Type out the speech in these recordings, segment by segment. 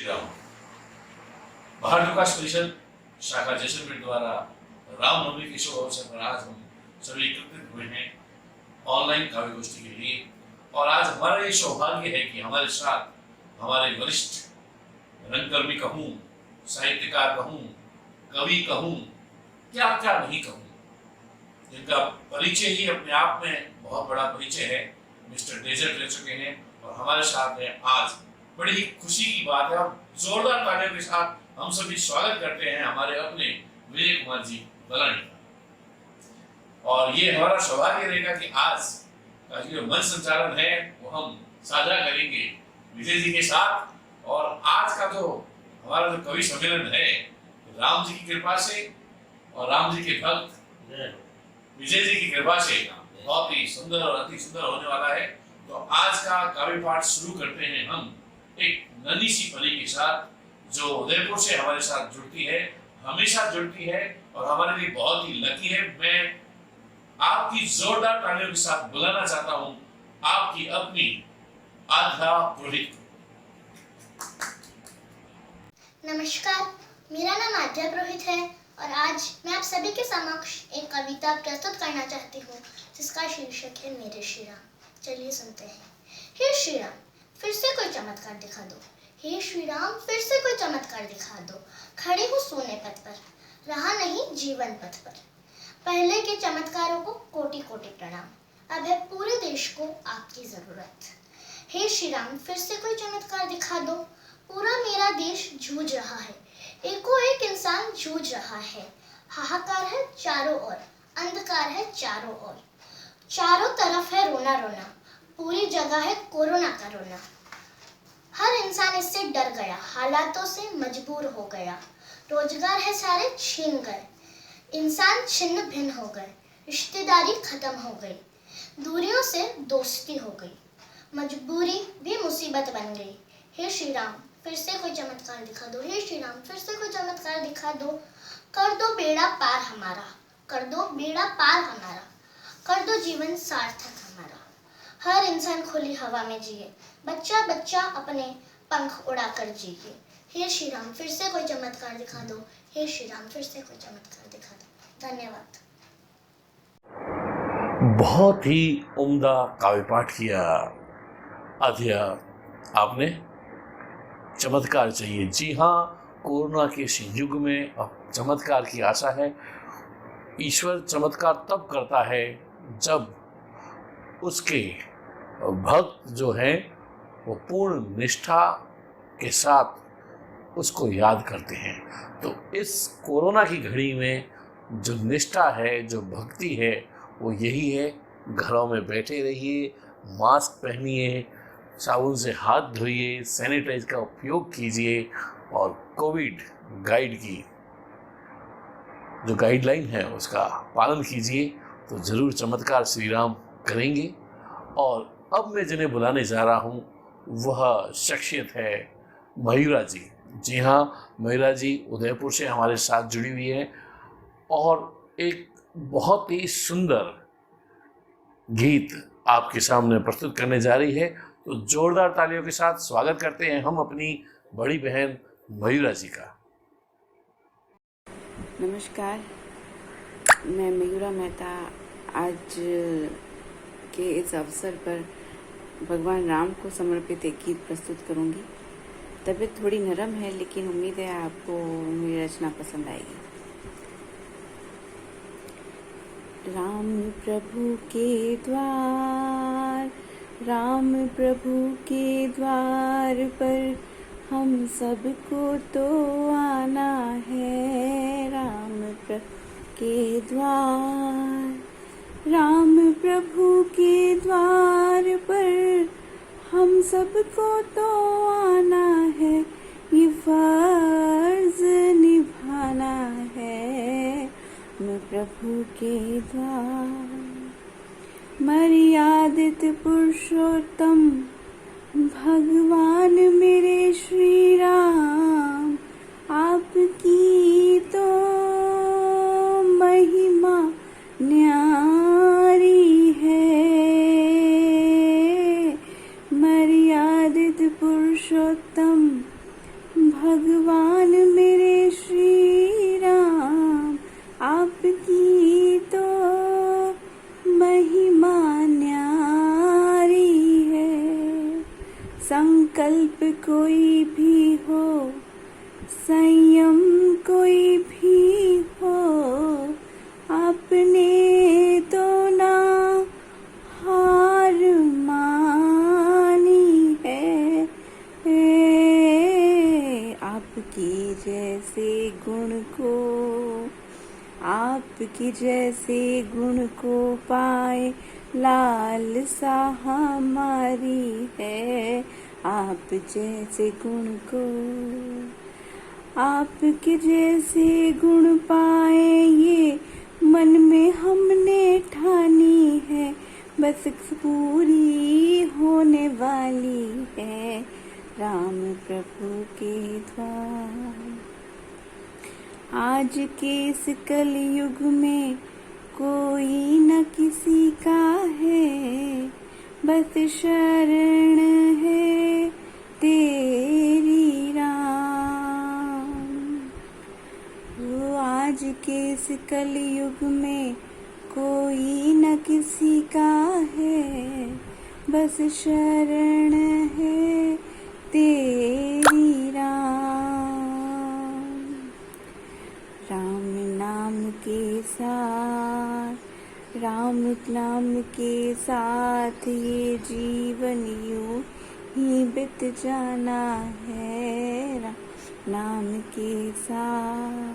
श्री राम। भारत विकास परिषद शाखा जैसलमेर द्वारा रामनवमी के शुभ अवसर पर आज हम सभी एकत्रित हुए हैं ऑनलाइन काव्य गोष्ठी के लिए। और आज हमारा ये सौभाग्य है कि हमारे साथ हमारे वरिष्ठ रंगकर्मी कहूँ, साहित्यकार कहूँ, कवि कहूँ, क्या क्या नहीं कहूँ, जिनका परिचय ही अपने आप में बहुत बड़ा परिचय है, मिस्टर डेजर्ट ले चुके हैं और हमारे साथ हैं आज। बड़ी ही खुशी की बात है और जोरदार तालियों के साथ हम सभी स्वागत करते हैं हमारे अपने विजय कुमार जी बलानी का। और ये हमारा सौभाग्य रहेगा कि आज का जो मंच संचालन है वो हम साझा करेंगे विजय जी के साथ। और आज का जो हमारा जो कवि सम्मेलन है राम जी की कृपा से और राम जी के भक्त विजय जी की कृपा से बहुत ही सुंदर और अति सुंदर होने वाला है। तो आज का काव्य पाठ शुरू करते हैं हम एक नन्ही सी परी के साथ, जो उदयपुर से हमारे साथ जुड़ती है, हमेशा जुड़ती है और हमारे लिए बहुत ही लकी है। मैं आपकी जोरदार तालियों के साथ बुलाना चाहता हूं आपकी अपनी आध्या पुरोहित। नमस्कार, मेरा नाम आध्या पुरोहित है और आज मैं आप सभी के समक्ष एक कविता प्रस्तुत करना चाहती हूँ जिसका शीर्षक है मेरे श्री राम। चलिए सुनते हैं। हे श्री राम, फिर से कोई चमत्कार दिखा दो। हे श्री राम, फिर से कोई चमत्कार दिखा दो। खड़ी हूँ सोने पथ पर, रहा नहीं जीवन पथ पर। पहले के चमत्कारों को कोटि कोटि प्रणाम, अब है पूरे देश को आपकी जरूरत। हे श्री राम, फिर से कोई चमत्कार दिखा दो। पूरा मेरा देश जूझ रहा है, एको एक इंसान जूझ रहा है। हाहाकार है चारों ओर, अंधकार है चारों ओर, चारों तरफ है रोना रोना, पूरी जगह है कोरोना का रोना। हर इंसान इससे डर गया, हालातों से मजबूर हो गया। रोजगार है सारे छीन गए, इंसान छिन्न भिन्न हो गए। रिश्तेदारी खत्म हो गई, दूरियों से दोस्ती हो गई। मजबूरी भी मुसीबत बन गई। हे श्री राम, फिर से कोई चमत्कार दिखा दो। हे श्री राम, फिर से कोई चमत्कार दिखा दो। कर दो बेड़ा पार हमारा, कर दो बेड़ा पार हमारा, कर दो जीवन सार्थक हमारा। हर इंसान खुली हवा में जिए, बच्चा बच्चा अपने पंख उड़ाकर जिए। हे श्री राम, फिर से कोई चमत्कार दिखा दो। हे श्री राम, फिर से कोई चमत्कार दिखा दो। धन्यवाद। बहुत ही उम्दा काव्य पाठ किया आध्या आपने। चमत्कार चाहिए, जी हाँ, कोरोना के इस युग में अब चमत्कार की आशा है। ईश्वर चमत्कार तब करता है जब उसके भक्त जो हैं वो पूर्ण निष्ठा के साथ उसको याद करते हैं। तो इस कोरोना की घड़ी में जो निष्ठा है, जो भक्ति है, वो यही है। घरों में बैठे रहिए, मास्क पहनिए, साबुन से हाथ धोइए, सैनिटाइज का उपयोग कीजिए और कोविड गाइड की जो गाइडलाइन है उसका पालन कीजिए, तो ज़रूर चमत्कार श्री राम करेंगे। और अब मैं जिन्हें बुलाने जा रहा हूँ वह शख्सियत है मयूरा जी। जी हाँ, मयूरा जी उदयपुर से हमारे साथ जुड़ी हुई है और एक बहुत ही सुंदर गीत आपके सामने प्रस्तुत करने जा रही है। तो जोरदार तालियों के साथ स्वागत करते हैं हम अपनी बड़ी बहन मयूरा जी का। नमस्कार, मैं मयूरा मेहता आज के इस अवसर पर भगवान राम को समर्पित एक गीत प्रस्तुत करूंगी। तबीयत थोड़ी नरम है लेकिन उम्मीद है आपको मेरी रचना पसंद आएगी। राम प्रभु के द्वार, राम प्रभु के द्वार पर हम सबको तो आना है। राम प्रभु के द्वार, राम प्रभु के द्वार पर हम सबको तो आना है। ये फर्ज निभाना है राम प्रभु के द्वार। मर्यादित पुरुषोत्तम भगवान मेरे श्री राम, आपकी तो महिमा न्यारी है। मर्यादित पुरुषोत्तम भगवान मेरे श्री राम, आपकी तो महिमा न्यारी है। संकल्प कोई भी हो, संयम कोई भी हो, आपने तो ना हार मानी है। आपकी जैसे गुण को, आपकी जैसे गुण को पाए लालसा हमारी है। आप जैसे गुण को, आपके जैसे गुण पाए ये मन में हमने ठानी है। बस पूरी होने वाली है राम प्रभु के द्वार। आज के इस कलयुग में कोई न किसी का है, बस शरण है तेरी राम। वो आज के इस कलयुग में कोई न किसी का है, बस शरण है तेरी राम। राम नाम के साथ, राम नाम के साथ ये जीवन यूं ही बीत जाना है। राम नाम के साथ,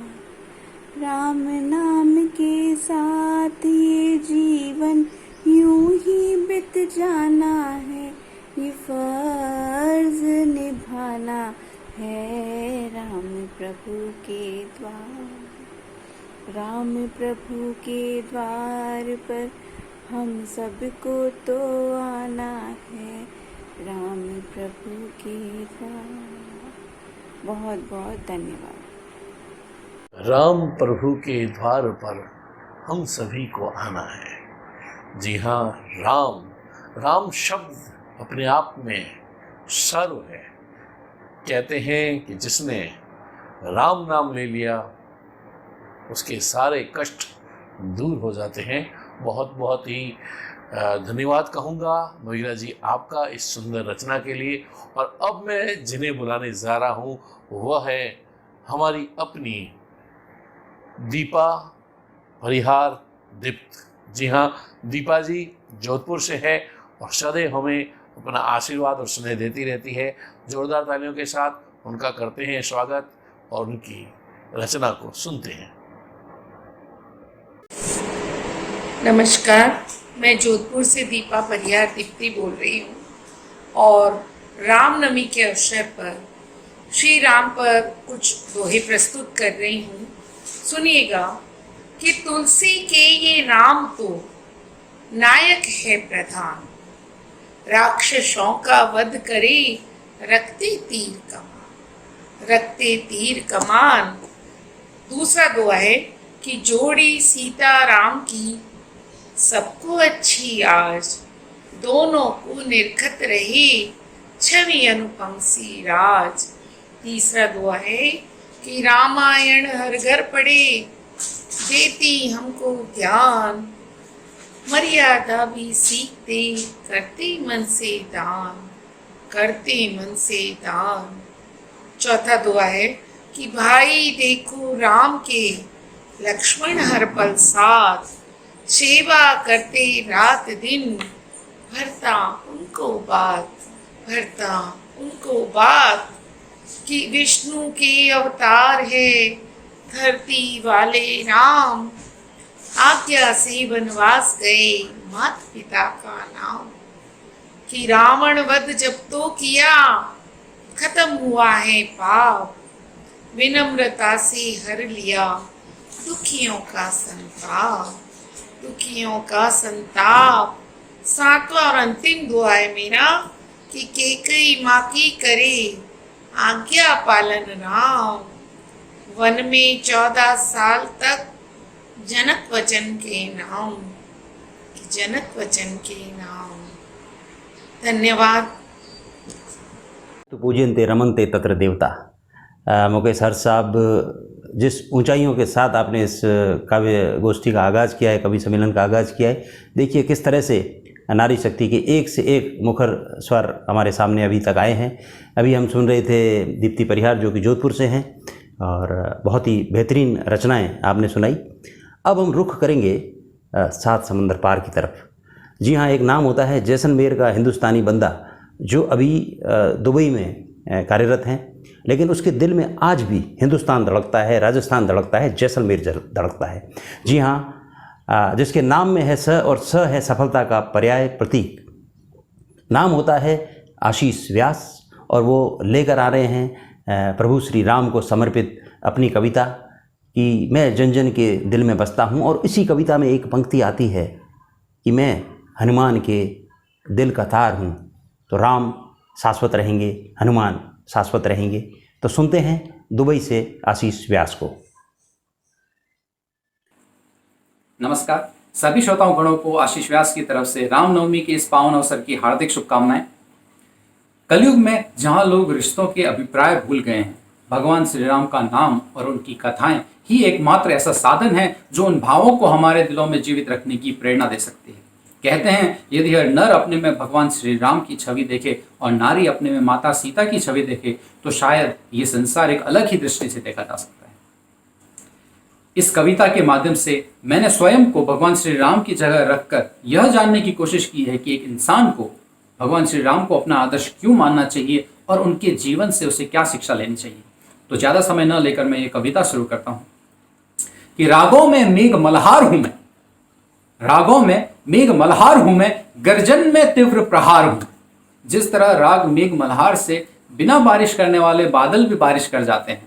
राम नाम के साथ ये जीवन यूं ही बीत जाना है। ये फर्ज निभाना है राम प्रभु के द्वार। राम प्रभु के द्वार पर हम सबको तो आना है, राम प्रभु के द्वार। बहुत बहुत धन्यवाद। राम प्रभु के द्वार पर हम सभी को आना है। जी हाँ, राम शब्द अपने आप में सर्व है। कहते हैं कि जिसने राम नाम ले लिया उसके सारे कष्ट दूर हो जाते हैं। बहुत बहुत ही धन्यवाद कहूँगा मोहिरा जी आपका इस सुंदर रचना के लिए। और अब मैं जिन्हें बुलाने जा रहा हूँ वह है हमारी अपनी दीपा परिहार दीप्त। जी हाँ, दीपा जी जोधपुर से है और सदैव हमें अपना आशीर्वाद और स्नेह देती रहती है। जोरदार तालियों के साथ उनका करते हैं स्वागत और उनकी रचना को सुनते हैं। नमस्कार, मैं जोधपुर से दीपा परिहार दीप्ति बोल रही हूँ और रामनवमी के अवसर पर श्री राम पर कुछ दोहे प्रस्तुत कर रही हूँ। सुनिएगा कि तुलसी के ये राम तो नायक है प्रधान, राक्षसों का वध करे रखते तीर कमान। दूसरा दुआ है कि जोड़ी सीता राम की सबको अच्छी आज, दोनों को निरखत रहे छवि अनुपम सी राज। तीसरा दुआ है कि रामायण हर घर पढ़े देती हमको ज्ञान, मर्यादा भी सीखते करते मन से दान। चौथा दुआ है कि भाई देखो राम के लक्ष्मण हर पल साथ, सेवा करते रात दिन भरता उनको बात कि विष्णु के अवतार है धरती वाले राम, आज्ञा से वनवास गए माता पिता का नाम। कि रावण वध जब तो किया खत्म हुआ है पाप, विनम्रता से हर लिया दुखियों का संताप। सातवां और अंतिम दुआ है मेरा कि कैकेयी माँ की करे आज्ञा पालन राम, वन में 14 साल तक जनक वचन के नाम। धन्यवाद। पूज्यन्ते रमन्ते तत्र देवता। मुकेश हर्ष साहब, जिस ऊंचाइयों के साथ आपने इस काव्य गोष्ठी का आगाज़ किया है, कवि सम्मेलन का आगाज़ किया है, देखिए किस तरह से नारी शक्ति के एक से एक मुखर स्वर हमारे सामने अभी तक आए हैं। अभी हम सुन रहे थे दीप्ति परिहार जो कि जोधपुर से हैं, और बहुत ही बेहतरीन रचनाएं आपने सुनाई। अब हम रुख करेंगे सात समंदर पार की तरफ। जी हाँ, एक नाम होता है जैसलमेर का हिंदुस्तानी बंदा, जो अभी दुबई में कार्यरत हैं, लेकिन उसके दिल में आज भी हिंदुस्तान धड़कता है, राजस्थान धड़कता है, जैसलमेर धड़कता है। जी हाँ, जिसके नाम में है स, और स है सफलता का पर्याय प्रतीक। नाम होता है आशीष व्यास, और वो लेकर आ रहे हैं प्रभु श्री राम को समर्पित अपनी कविता कि मैं जन जन के दिल में बसता हूँ। और इसी कविता में एक पंक्ति आती है कि मैं हनुमान के दिल का तार हूँ, तो राम शाश्वत रहेंगे, हनुमान शाश्वत रहेंगे। तो सुनते हैं दुबई से आशीष व्यास को। नमस्कार सभी श्रोताओं गणों को आशीष व्यास की तरफ से रामनवमी के इस पावन अवसर की हार्दिक शुभकामनाएं। कलयुग में जहां लोग रिश्तों के अभिप्राय भूल गए हैं, भगवान श्री राम का नाम और उनकी कथाएं ही एकमात्र ऐसा साधन है जो उन भावों को हमारे दिलों में जीवित रखने की प्रेरणा दे सकती है। कहते हैं यदि हर नर अपने में भगवान श्री राम की छवि देखे और नारी अपने में माता सीता की छवि देखे, तो शायद ये संसार एक अलग ही दृष्टि से देखा जा सकता है। इस कविता के माध्यम से मैंने स्वयं को भगवान श्री राम की जगह रखकर यह जानने की कोशिश की है कि एक इंसान को भगवान श्री राम को अपना आदर्श क्यों मानना चाहिए और उनके जीवन से उसे क्या शिक्षा लेनी चाहिए। तो ज़्यादा समय न लेकर मैं ये कविता शुरू करता हूँ कि रागों में मेघ मल्हार हूँ मैं, रागों में मेघ मल्हार हूँ मैं, गर्जन में तीव्र प्रहार हूँ। जिस तरह राग मेघ मल्हार से बिना बारिश करने वाले बादल भी बारिश कर जाते हैं,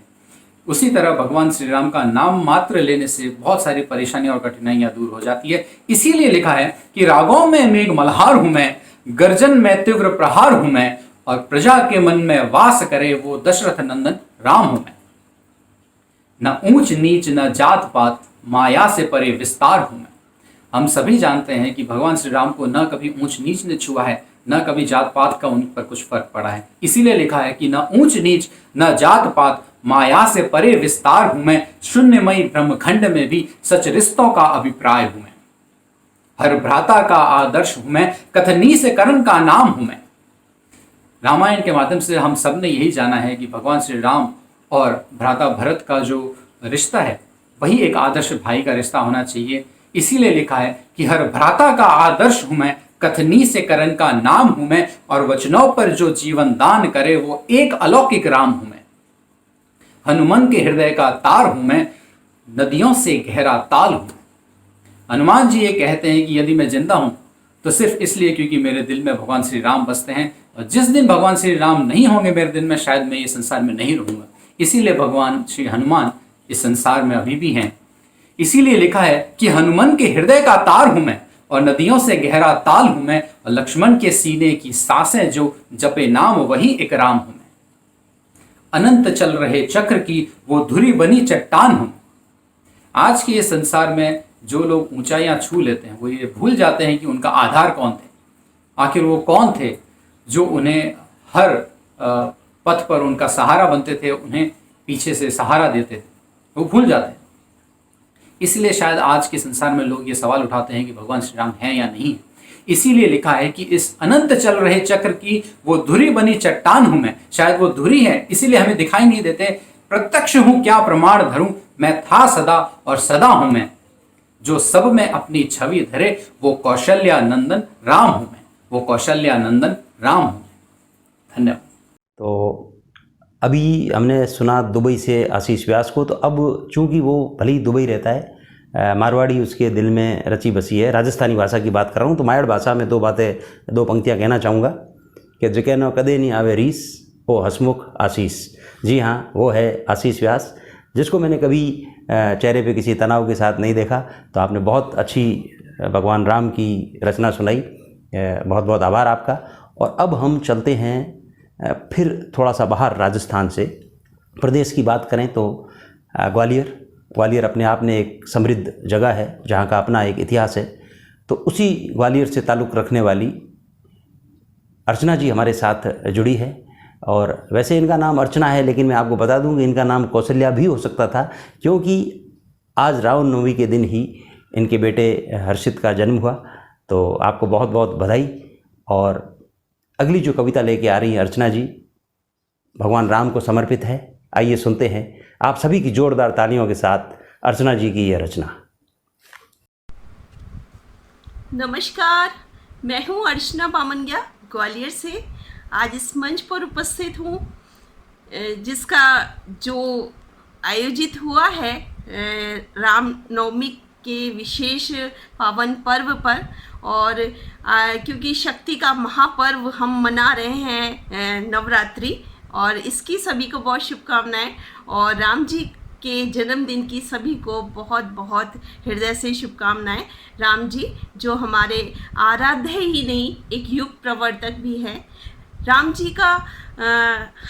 उसी तरह भगवान श्री राम का नाम मात्र लेने से बहुत सारी परेशानियां और कठिनाइयां दूर हो जाती है। इसीलिए लिखा है कि रागों में मेघ मल्हार हूं मैं, गर्जन में तीव्र प्रहार हूं मैं, और प्रजा के मन में वास करे वो दशरथ नंदन राम हूं मैं। न ऊंच नीच न जात पात, माया से परे विस्तार हूं मैं। हम सभी जानते हैं कि भगवान श्री राम को न कभी ऊंच नीच ने छुआ है, न कभी जात पात का उन पर कुछ फर्क पड़ा है। इसीलिए लिखा है कि न ऊंच नीच न जात पात, माया से परे विस्तार हूं मैं। शून्यमयी ब्रह्मखंड में भी सच रिश्तों का अभिप्राय हूं मैं। हर भ्राता का आदर्श हूं मैं, कथनी से करण का नाम हूं मैं। रामायण के माध्यम से हम सब ने यही जाना है कि भगवान श्री राम और भ्राता भरत का जो रिश्ता है वही एक आदर्श भाई का रिश्ता होना चाहिए। इसीलिए लिखा है कि हर भ्राता का आदर्श हूं मैं, कथनी से करण का नाम हूं मैं, और वचनों पर जो जीवन दान करे वो एक अलौकिक राम हूं मैं। हनुमान के हृदय का तार हूं मैं, नदियों से गहरा ताल हूं। हनुमान जी ये कहते हैं कि यदि मैं जिंदा हूं तो सिर्फ इसलिए क्योंकि मेरे दिल में भगवान श्री राम बसते हैं, और जिस दिन भगवान श्री राम नहीं होंगे मेरे दिल में, शायद मैं ये संसार में नहीं रहूंगा। इसीलिए भगवान श्री हनुमान इस संसार में अभी भी हैं। इसीलिए लिखा है कि हनुमान के हृदय का तार हूं मैं, और नदियों से गहरा ताल हूं मैं, और लक्ष्मण के सीने की सांसें जो जपे नाम वही एक राम हूं मैं। अनंत चल रहे चक्र की वो धुरी बनी चट्टान हूं। आज के ये संसार में जो लोग ऊंचाइयां छू लेते हैं वो ये भूल जाते हैं कि उनका आधार कौन थे। आखिर वो कौन थे जो उन्हें हर पथ पर उनका सहारा बनते थे, उन्हें पीछे से सहारा देते थे, वो भूल जाते हैं। इसलिए शायद आज के संसार में लोग ये सवाल उठाते हैं कि भगवान श्री राम हैं या नहीं है। इसीलिए लिखा है कि इस अनंत चल रहे चक्र की वो धुरी बनी चट्टान हूं मैं। शायद वो धुरी है इसीलिए हमें दिखाई नहीं देते। प्रत्यक्ष हूं क्या प्रमाण धरूं, मैं था सदा और सदा हूं मैं। जो सब में अपनी छवि धरे वो कौशल्या नंदन राम हूं मैं, वो कौशल्या नंदन राम हूं। धन्यवाद। तो अभी हमने सुना दुबई से आशीष व्यास को। तो अब चूंकि वो भले ही दुबई रहता है, मारवाड़ी उसके दिल में रची बसी है। राजस्थानी भाषा की बात कर रहा हूँ तो मायड़ भाषा में दो पंक्तियाँ कहना चाहूँगा कि जके न कदे नहीं आवे रीस हो हसमुख आशीष। जी हाँ, वो है आशीष व्यास, जिसको मैंने कभी चेहरे पे किसी तनाव के साथ नहीं देखा। तो आपने बहुत अच्छी भगवान राम की रचना सुनाई, बहुत बहुत आभार आपका। और अब हम चलते हैं फिर थोड़ा सा बाहर राजस्थान से। प्रदेश की बात करें तो ग्वालियर अपने आप में एक समृद्ध जगह है जहाँ का अपना एक इतिहास है। तो उसी ग्वालियर से ताल्लुक़ रखने वाली अर्चना जी हमारे साथ जुड़ी है। और वैसे इनका नाम अर्चना है, लेकिन मैं आपको बता दूं कि इनका नाम कौशल्या भी हो सकता था, क्योंकि आज रामनवमी के दिन ही इनके बेटे हर्षित का जन्म हुआ। तो आपको बहुत बहुत बधाई। और अगली जो कविता लेके आ रही है अर्चना जी, भगवान राम को समर्पित है। आइए सुनते हैं आप सभी की जोरदार तालियों के साथ अर्चना जी की यह रचना। नमस्कार, मैं हूँ अर्चना बामनग्या ग्वालियर से। आज इस मंच पर उपस्थित हूँ जिसका जो आयोजित हुआ है राम नवमी के विशेष पावन पर्व पर। और क्योंकि शक्ति का महापर्व हम मना रहे हैं नवरात्रि, और इसकी सभी को बहुत शुभकामनाएं। और राम जी के जन्मदिन की सभी को बहुत बहुत हृदय से शुभकामनाएं। राम जी जो हमारे आराध्य ही नहीं, एक युग प्रवर्तक भी हैं। राम जी का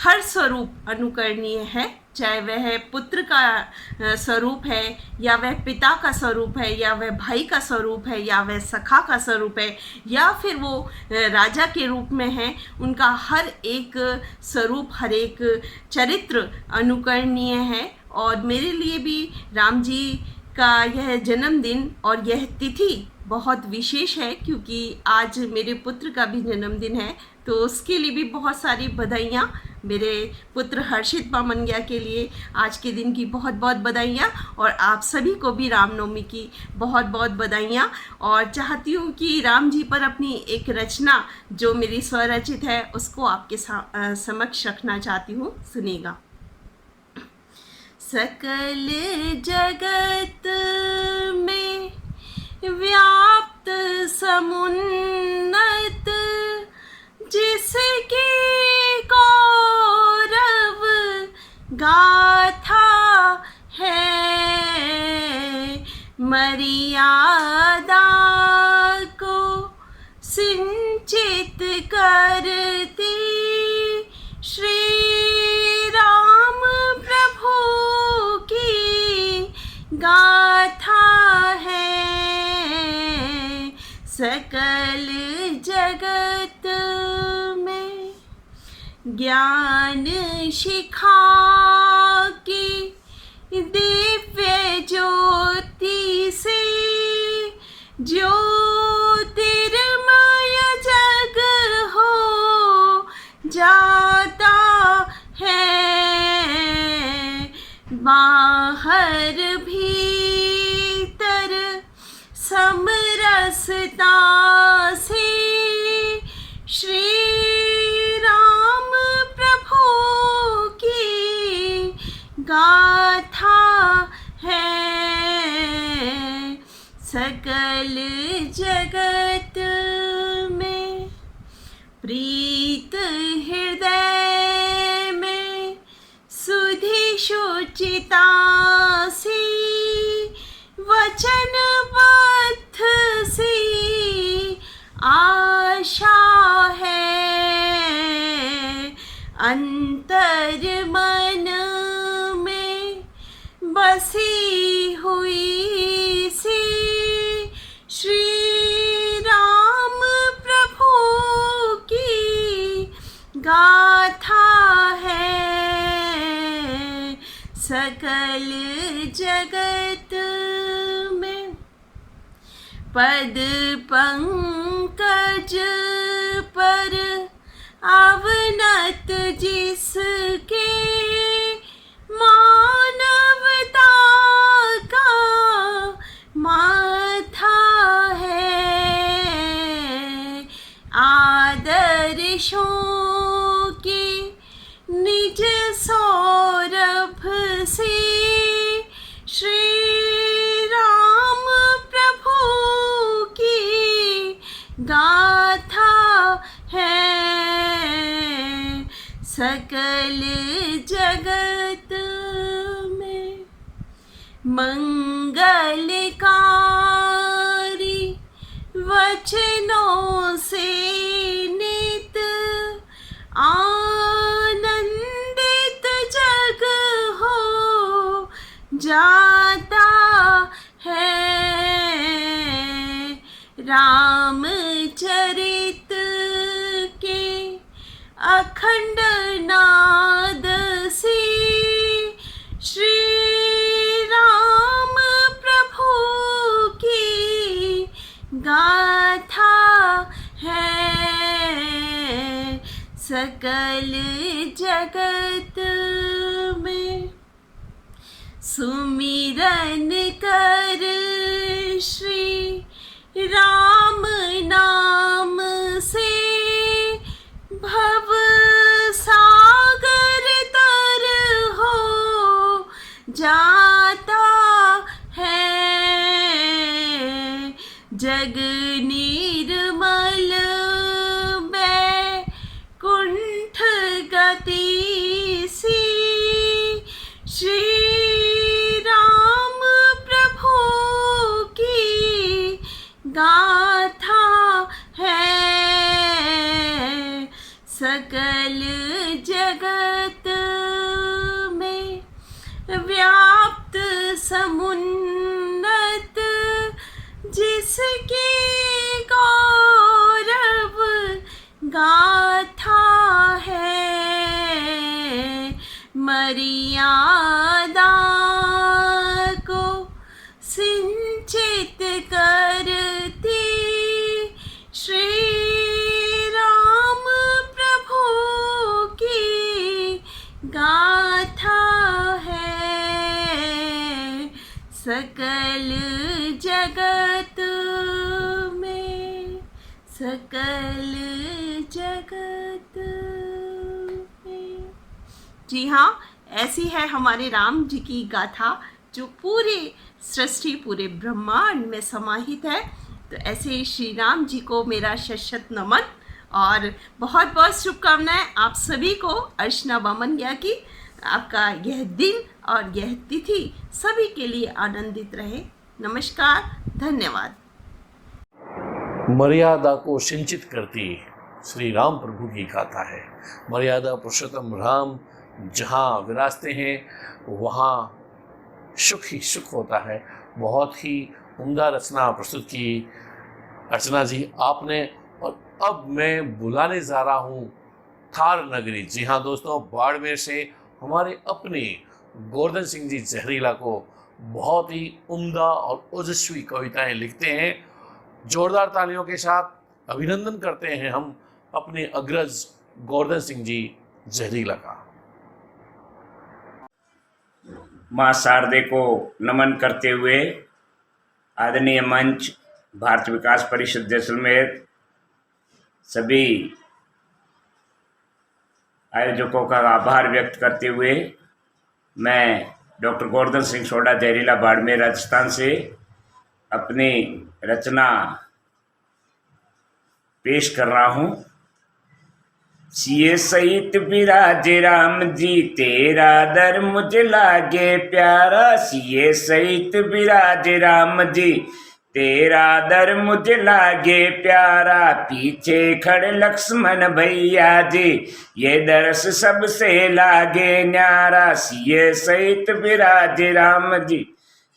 हर स्वरूप अनुकरणीय है, चाहे वह पुत्र का स्वरूप है, या वह पिता का स्वरूप है, या वह भाई का स्वरूप है, या वह सखा का स्वरूप है, या फिर वो राजा के रूप में है। उनका हर एक स्वरूप, हर एक चरित्र अनुकरणीय है। और मेरे लिए भी राम जी का यह जन्मदिन और यह तिथि बहुत विशेष है, क्योंकि आज मेरे पुत्र का भी जन्मदिन है। तो उसके लिए भी बहुत सारी बधाइयाँ। मेरे पुत्र हर्षित बामनग्या के लिए आज के दिन की बहुत बहुत बधाइयाँ, और आप सभी को भी रामनवमी की बहुत बहुत बधाइयाँ। और चाहती हूँ कि राम जी पर अपनी एक रचना जो मेरी स्वरचित है उसको आपके समक्ष रखना चाहती हूँ। सुनिएगा। सकल जगत में व्याप्त समुन्नत जिसकी गौरव गाथा है, मर्यादा को सिंचित करती श्री राम प्रभु की गाथा है। सकल जगत में ज्ञान शिखा की दिव्य ज्योति से ज्योतिर्मय जग हो जाता है। बाहर भीतर समरसता से श्री राम प्रभु की गाथा है। सकल जगत में प्रीत हृदय में सुधि शुचिता सी वचन बद्ध सी आशा है। अंतर मन में बसी हुई सी श्री राम प्रभु की गाथा है। सकल जगत में पद पंकज पर अवनत जिसके मानवता का माथा है। आदर्शों की निज सौरभ से श्री राम प्रभु की गाथा है। सकल जगत में मंगलकारी वचनों से नित आनंदित जग हो जाता है। रामचरित के अखंड सकल जगत में सुमिरन कर श्री राम नाम से भव सागर तर हो जाता है। जग निर्मल बैकुंठ गति सी श्री राम प्रभु की गाथा है। सकल जगत में व्याप्त समुन्नत जिसकी गौरव गाथा है। मर्यादा को सिंचित करती श्री राम प्रभु की गाथा है। सकल जगत में सकल जगत में। जी हाँ, ऐसी है हमारे राम जी की गाथा जो पूरे सृष्टि पूरे ब्रह्मांड में समाहित है। तो ऐसे श्री राम जी को मेरा शत नमन और बहुत बहुत शुभकामनाएं आप सभी को अर्चना बामनिया की। आपका यह दिन और यह तिथि सभी के लिए आनंदित रहे। नमस्कार, धन्यवाद। मर्यादा को सिंचित करती श्री राम प्रभु की गाथा है। मर्यादा पुरुषोत्तम राम जहाँ विराजते हैं वहाँ सुख ही सुख होता है। बहुत ही उम्दा रचना प्रस्तुत की अर्चना जी आपने। और अब मैं बुलाने जा रहा हूँ थार नगरी। जी हाँ दोस्तों, बाड़मेर से हमारे अपने गोवर्धन सिंह जी जहरीला को बहुत ही उम्दा और ओजस्वी कविताएं लिखते हैं। जोरदार तालियों के साथ अभिनंदन करते हैं हम अपने अग्रज गोवर्धन सिंह जी जहरीला का। माँ शारदे को नमन करते हुए आदरणीय मंच भारत विकास परिषद जैसलमेर सभी आयोजकों का आभार व्यक्त करते हुए मैं डॉक्टर गोवर्धन सिंह सोडा जहरीला बाड़मेर राजस्थान से अपनी रचना पेश कर रहा हूँ। सिए सहित विराज राम जी तेरा दर मुझे लागे प्यारा। सिए सहित विराज राम जी तेरा दर मुझे लागे प्यारा। पीछे खड़े लक्ष्मण भैया जी ये दर्श सबसे लागे न्यारा। सिए सहित विराज राम जी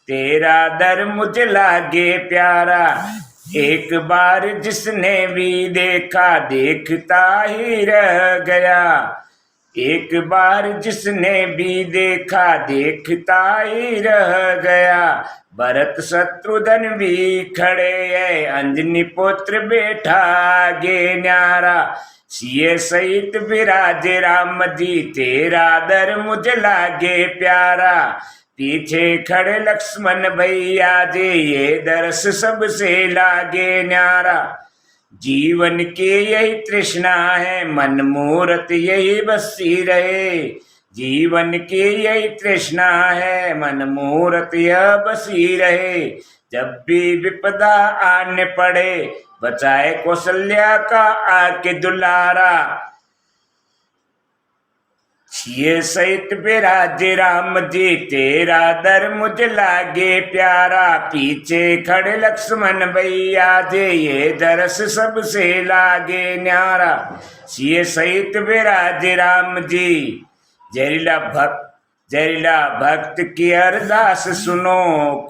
तेरा दर मुझे लागे प्यारा। एक बार जिसने भी देखा देखता ही रह गया। एक बार जिसने भी देखा देखता ही रह गया। भरत शत्रुघ्न भी खड़े है अंजनी पुत्र बैठा आगे न्यारा। सिए सहित विराज राम जी तेरा दर मुझे लागे प्यारा। पीछे खड़े लक्ष्मण भैया जी ये दर्श सबसे लागे न्यारा। जीवन की यही तृष्णा है मन मूरत यही बसी रहे। जीवन की यही तृष्णा है मन मूरत यह बसी रहे। जब भी विपदा आने पड़े बचाए कौशल्या का आके दुलारा। सिए सहित विराज राम जी तेरा दर मुझे लागे प्यारा। पीछे खड़े लक्ष्मण भैया जी ये दर्श सबसे लागे न्यारा। सिए सहित विराज राम जी जहरीला भक्त की अरदास सुनो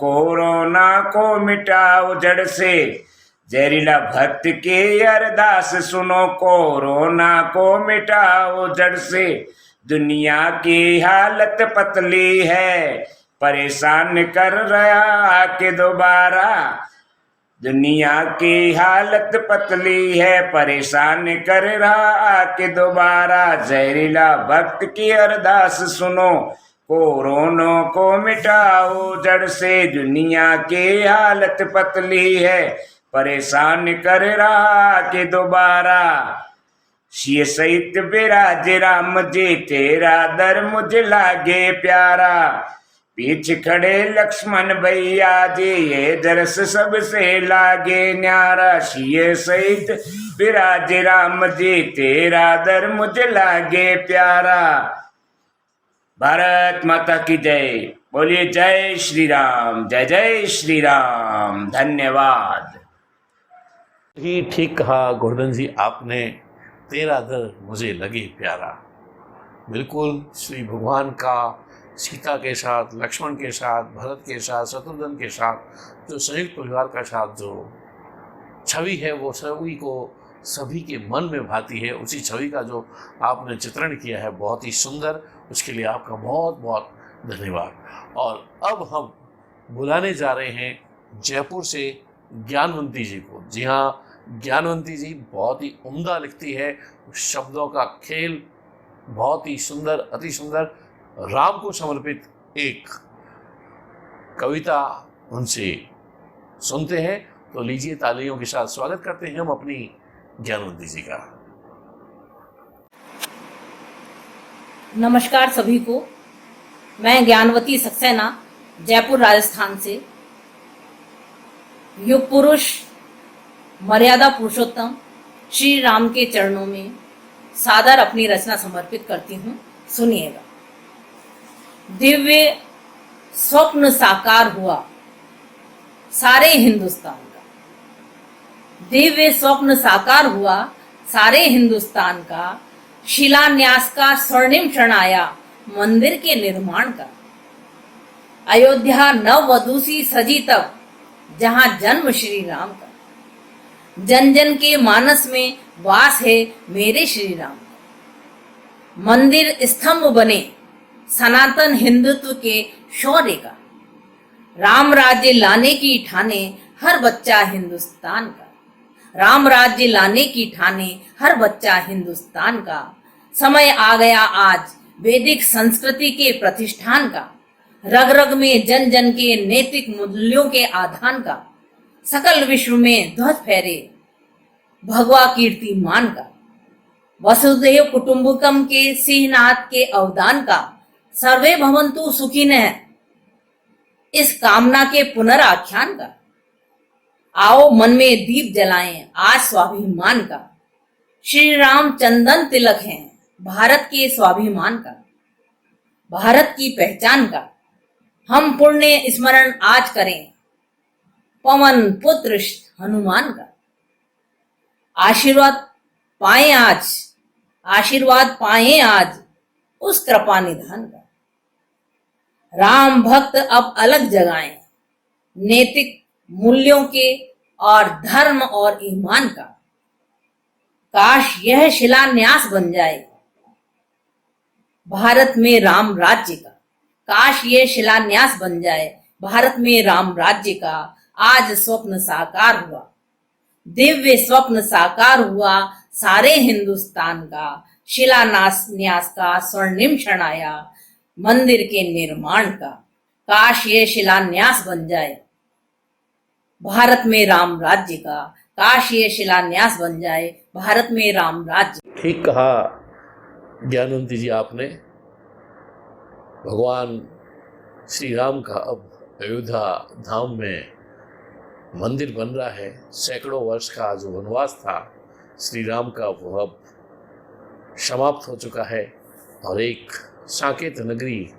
कोरोना को मिटाओ जड़ से। जहरीला भक्त की अरदास सुनो कोरोना को मिटाओ जड़ से। दुनिया की हालत पतली है परेशान कर रहा आके दोबारा। दुनिया की हालत पतली है, परेशान कर रहा आके दोबारा। जहरीला भक्त की अरदास सुनो, कोरोना को मिटाओ जड़ से। दुनिया की हालत पतली है, परेशान कर रहा आके दोबारा। सिय सहित बिराज राम जी, तेरा दर मुझे लागे प्यारा। पीछे खड़े लक्ष्मण भैया जी, ये दरस सबसे लागे न्यारा। सिय सहित बिराज राम जी, तेरा दर मुझे लागे प्यारा। भारत माता की जय। बोलिए जय श्री राम, जय जय श्री राम। धन्यवाद। ही ठीक कहा गोवर्धन जी आपने, तेरा दर मुझे लगे प्यारा। बिल्कुल श्री भगवान का सीता के साथ, लक्ष्मण के साथ, भरत के साथ, शत्रुघ्न के साथ जो संयुक्त परिवार का साथ जो छवि है वो सभी को सभी के मन में भाती है। उसी छवि का जो आपने चित्रण किया है बहुत ही सुंदर, उसके लिए आपका बहुत बहुत धन्यवाद। और अब हम बुलाने जा रहे हैं जयपुर से ज्ञानवंती जी को। जी हाँ, ज्ञानवंती जी बहुत ही उम्दा लिखती है, शब्दों का खेल बहुत ही सुंदर, अति सुंदर। राम को समर्पित एक कविता उनसे सुनते हैं, तो लीजिए तालियों के साथ स्वागत करते हैं हम अपनी ज्ञानवंती जी का। नमस्कार सभी को, मैं ज्ञानवती सक्सेना जयपुर राजस्थान से युग पुरुष मर्यादा पुरुषोत्तम श्री राम के चरणों में सादर अपनी रचना समर्पित करती हूँ। सुनिएगा। दिव्य स्वप्न साकार हुआ सारे हिंदुस्तान का। दिव्य स्वप्न साकार हुआ सारे हिंदुस्तान का। शिलान्यास का स्वर्णिम क्षण आया मंदिर के निर्माण का। अयोध्या नववधु सी सजी तब, जहां जन्म श्री राम का। जन जन के मानस में वास है मेरे श्री राम का। मंदिर स्तंभ बने सनातन हिंदुत्व के शौर्य का। राम राज्य लाने की ठाने हर बच्चा हिंदुस्तान का। राम राज्य लाने की ठाने हर बच्चा हिंदुस्तान का। समय आ गया आज वैदिक संस्कृति के प्रतिष्ठान का। रग रग में जन जन के नैतिक मूल्यों के आधान का। सकल विश्व में ध्वज फहरे भगवा कीर्तिमान का। वसुधैव कुटुंबकम के सिंहनाथ के अवदान का। सर्वे भवन्तु सुखिनः इस कामना के पुनराख्यान का। आओ मन में दीप जलाएं आज स्वाभिमान का। श्री राम चंदन तिलक हैं भारत के स्वाभिमान का, भारत की पहचान का। हम पुण्य स्मरण आज करें पवन पुत्र हनुमान का। आशीर्वाद पाएं आज उस कृपा निधान का। राम भक्त अब अलग जगाएं नैतिक मूल्यों के और धर्म और ईमान का। काश यह शिलान्यास बन जाए भारत में राम राज्य का। काश यह शिलान्यास बन जाए भारत में राम राज्य का। आज स्वप्न साकार हुआ, दिव्य स्वप्न साकार हुआ सारे हिंदुस्तान का। शिलान्यास का स्वर्णिम क्षण आया मंदिर के निर्माण का। काश ये शिलान्यास बन जाए भारत में राम राज्य का। काश ये शिलान्यास बन जाए भारत में राम राज्य। ठीक कहा ज्ञानवंती जी आपने। भगवान श्री राम का अब अयोध्या धाम में मंदिर बन रहा है। सैकड़ों वर्ष का जो वनवास था श्री राम का, वो अब समाप्त हो चुका है और एक साकेत नगरी,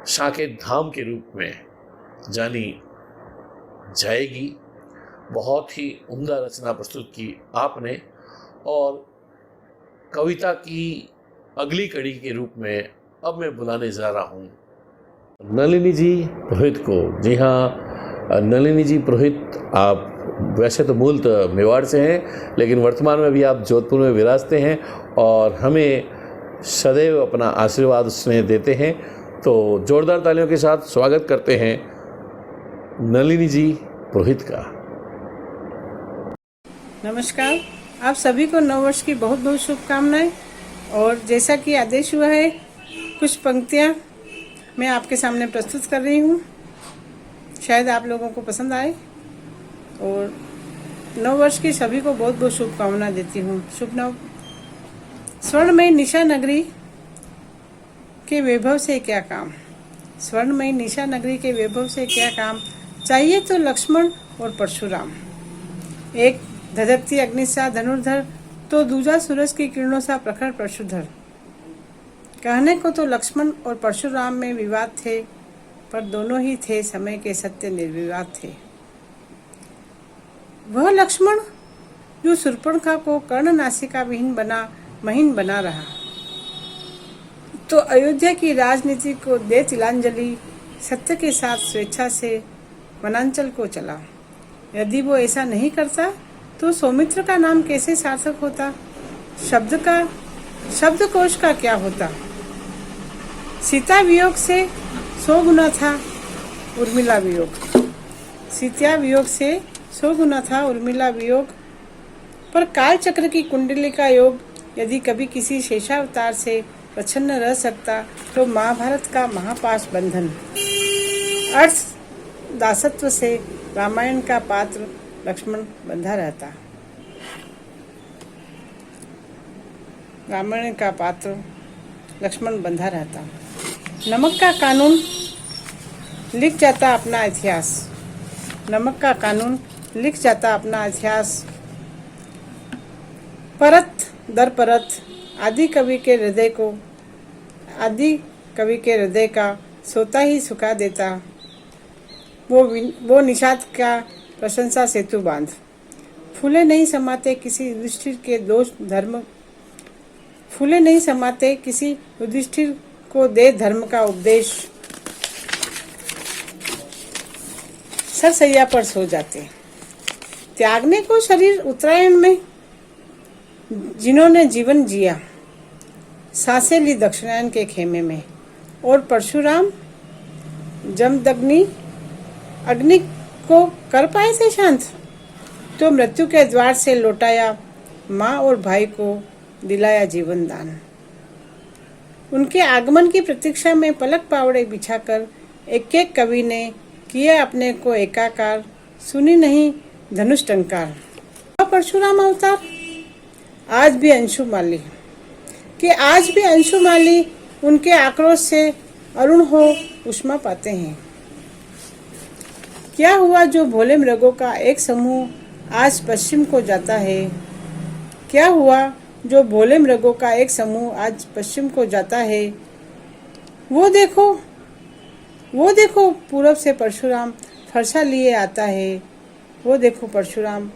साकेत धाम के रूप में जानी जाएगी। बहुत ही उम्दा रचना प्रस्तुत की आपने और कविता की अगली कड़ी के रूप में अब मैं बुलाने जा रहा हूँ नलिनी जी पुरोहित को। जी हाँ, नलिनी जी पुरोहित, आप वैसे तो मूलतः मेवाड़ से हैं, लेकिन वर्तमान में भी आप जोधपुर में विराजते हैं और हमें सदैव अपना आशीर्वाद स्नेह देते हैं। तो जोरदार तालियों के साथ स्वागत करते हैं नलिनी जी पुरोहित का। नमस्कार। आप सभी को नव वर्ष की बहुत बहुत शुभकामनाएं। और जैसा कि आदेश हुआ है, कुछ पंक्तियां मैं आपके सामने प्रस्तुत कर रही हूं, शायद आप लोगों को पसंद आए। और नव वर्ष की सभी को बहुत बहुत शुभकामनाएं देती हूं। शुभ नव। स्वर्णमयी निशा नगरी के वैभव से क्या काम, स्वर्णमयी निशा नगरी के वैभव से क्या काम, चाहिए तो लक्ष्मण और परशुराम। एक धधकती अग्नि सा धनुर्धर, तो दूजा सूरज की किरणों सा प्रखर परशुधर। कहने को तो लक्ष्मण और परशुराम में विवाद थे, पर दोनों ही थे समय के सत्य निर्विवाद थे। वह लक्ष्मण जो शूर्पणखा को कर्ण नासिका विहीन बना महीन बना रहा, तो अयोध्या की राजनीति को दे तिलांजलि, सत्य के साथ स्वेच्छा से वनांचल को चला। यदि वो ऐसा नहीं करता तो सौमित्र का नाम कैसे सार्थक होता, शब्दकोश का क्या होता। सीता वियोग से 100 गुना था उर्मिला वियोग, सीता वियोग से 100 गुना था उर्मिला वियोग। पर काल चक्र की कुंडली का योग यदि कभी किसी शेषावतार से प्रच्छन्न रह सकता, तो महाभारत का महापाश बंधन अर्थ दासत्व से रामायण का पात्र लक्ष्मण बंधा रहता। रामायण का पात्र लक्ष्मण बंधा रहता। नमक का कानून लिख जाता अपना इतिहास, नमक का कानून लिख जाता अपना इतिहास। परत दर परत आदि कवि के हृदय का सोता ही सुखा देता। वो निषाद का प्रशंसा सेतु बांध। फूले नहीं समाते किसी युधिष्ठिर के दोष धर्म, फूले नहीं समाते किसी युधिष्ठिर को दे धर्म का उपदेश। सरसैया पर सो जाते। त्यागने को शरीर उत्तरायण में जिन्होंने जीवन जिया, सांसें ली दक्षिणायन के खेमे में। और परशुराम जमदग्नि अग्नि को कर पाए थे शांत, तो मृत्यु के द्वार से लौटाया, माँ और भाई को दिलाया जीवन दान। उनके आगमन की प्रतीक्षा में पलक पावड़े बिछाकर एक एक कवि ने किया अपने को एकाकार, सुनी नहीं धनुष टंकार। परशुराम अवतार आज भी अंशुमाली उनके आक्रोश से अरुण हो उष्मा पाते हैं। क्या हुआ जो भोले मृगों का एक समूह आज पश्चिम को जाता है, क्या हुआ जो भोले मृगों का एक समूह आज पश्चिम को जाता है। वो देखो पूरब से परशुराम फरसा लिए आता है, वो देखो परशुराम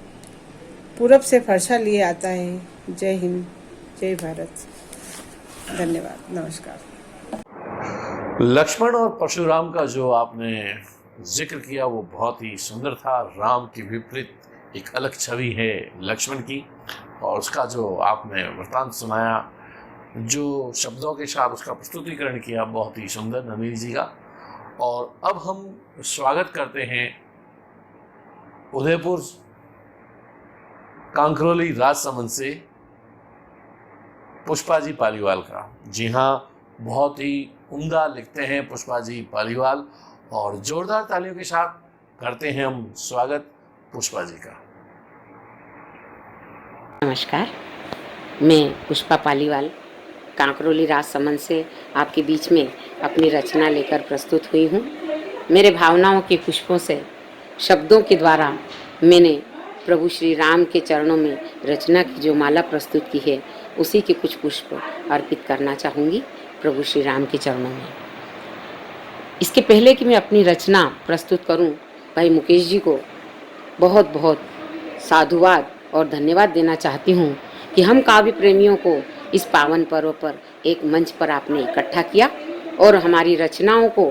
पूरब से फरसा लिए आता है। जय हिंद, जय भारत। धन्यवाद, नमस्कार। लक्ष्मण और परशुराम का जो आपने जिक्र किया वो बहुत ही सुंदर था। राम की विपरीत एक अलग छवि है लक्ष्मण की, और उसका जो आपने वृत्तांत सुनाया, जो शब्दों के साथ उसका प्रस्तुतिकरण किया, बहुत ही सुंदर नवीन जी का। और अब हम स्वागत करते हैं उदयपुर कांकरोली राजसमंद से पुष्पा जी पालीवाल का। जी हाँ, बहुत ही उम्दा लिखते हैं पुष्पा जी पालीवाल, और जोरदार तालियों के साथ करते हैं हम स्वागत पुष्पा जी का। नमस्कार, मैं पुष्पा पालीवाल कांकरोली राजसमंद से आपके बीच में अपनी रचना लेकर प्रस्तुत हुई हूँ। मेरे भावनाओं के पुष्पों से, शब्दों के द्वारा मैंने प्रभु श्री राम के चरणों में रचना की जो माला प्रस्तुत की है, उसी के कुछ पुष्प अर्पित करना चाहूँगी प्रभु श्री राम के चरणों में। इसके पहले कि मैं अपनी रचना प्रस्तुत करूं, भाई मुकेश जी को बहुत बहुत साधुवाद और धन्यवाद देना चाहती हूं कि हम काव्य प्रेमियों को इस पावन पर्व पर एक मंच पर आपने इकट्ठा किया और हमारी रचनाओं को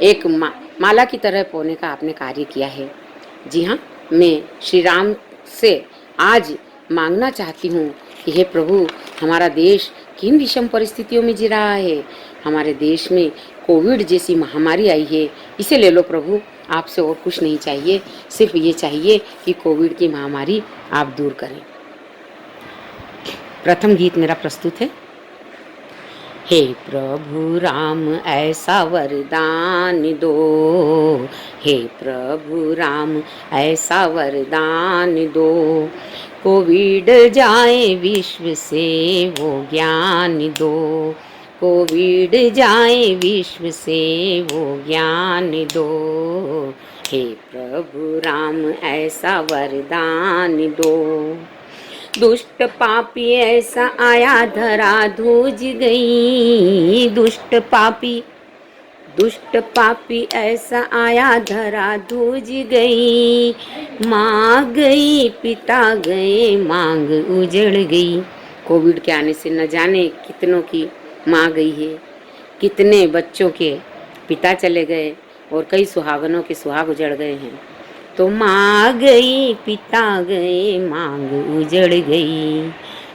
एक माला की तरह पोने का आपने कार्य किया है। जी हाँ, मैं श्री राम से आज मांगना चाहती हूँ कि हे प्रभु, हमारा देश किन विषम परिस्थितियों में जी रहा है। हमारे देश में कोविड जैसी महामारी आई है, इसे ले लो प्रभु, आपसे और कुछ नहीं चाहिए, सिर्फ ये चाहिए कि कोविड की महामारी आप दूर करें। प्रथम गीत मेरा प्रस्तुत है। हे प्रभु राम ऐसा वरदान दो, हे प्रभु राम ऐसा वरदान दो, कोविड जाए विश्व से वो ज्ञान दो, कोविड जाए विश्व से वो ज्ञान दो, हे प्रभु राम ऐसा वरदान दो। दुष्ट पापी ऐसा आया धरा धूज गई, दुष्ट पापी ऐसा आया धरा धूज गई, माँ गई पिता गए मांग उजड़ गई। कोविड के आने से न जाने कितनों की माँ गई है, कितने बच्चों के पिता चले गए और कई सुहागनों के सुहाग उजड़ गए हैं। तो माँ गई पिता गए मांग उजड़ गई,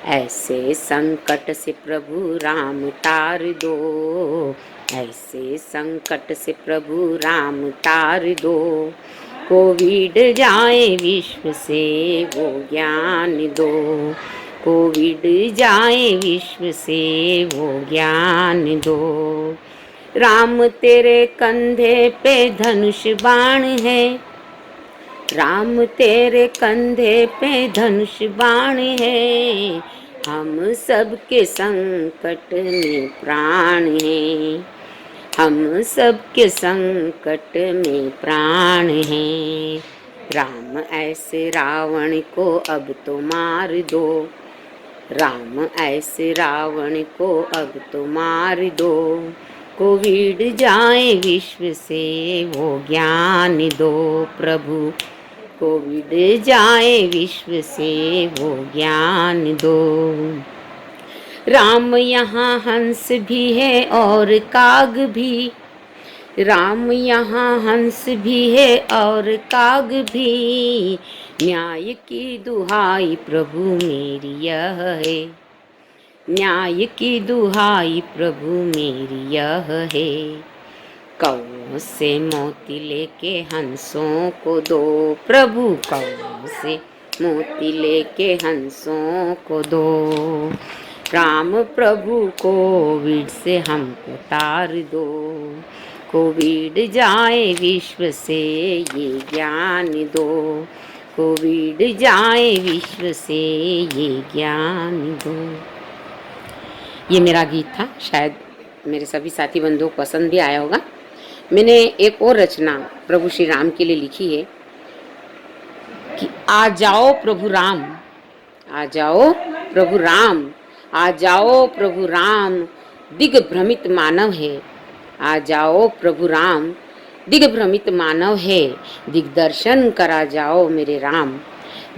ऐसे संकट से प्रभु राम तार दो, ऐसे संकट से प्रभु राम तार दो, कोविड जाए विश्व से वो ज्ञान दो, कोविड जाए विश्व से वो ज्ञान दो। राम तेरे कंधे पे धनुष बाण है, राम तेरे कंधे पे धनुष बाण है, हम सबके संकट में प्राण है, हम सबके संकट में प्राण है। राम ऐसे रावण को अब तो मार दो, राम ऐसे रावण को अब तो मार दो, कोविड जाए विश्व से वो ज्ञान दो प्रभु, कोविड जाए विश्व से वो ज्ञान दो। राम यहाँ हंस भी है और काग भी, राम यहाँ हंस भी है और काग भी, न्याय की दुहाई प्रभु मेरी यह है, न्याय की दुहाई प्रभु मेरी यह है, कौओं से मोती लेके हंसों को दो प्रभु, कौओं से मोती लेके हंसों को दो, राम प्रभु कोविड से हमको तार दो, कोविड जाए विश्व से ये ज्ञान दो, कोविड जाए विश्व से ये ज्ञान दो। ये मेरा गीत था, शायद मेरे सभी साथी बंधुओं को पसंद भी आया होगा। मैंने एक और रचना प्रभु श्री राम के लिए लिखी है कि आ जाओ प्रभु राम, आ जाओ प्रभु राम, आ जाओ प्रभु राम, दिग्भ्रमित मानव है, आ जाओ प्रभु राम, दिग्भ्रमित मानव है, दिग्दर्शन करा जाओ मेरे राम,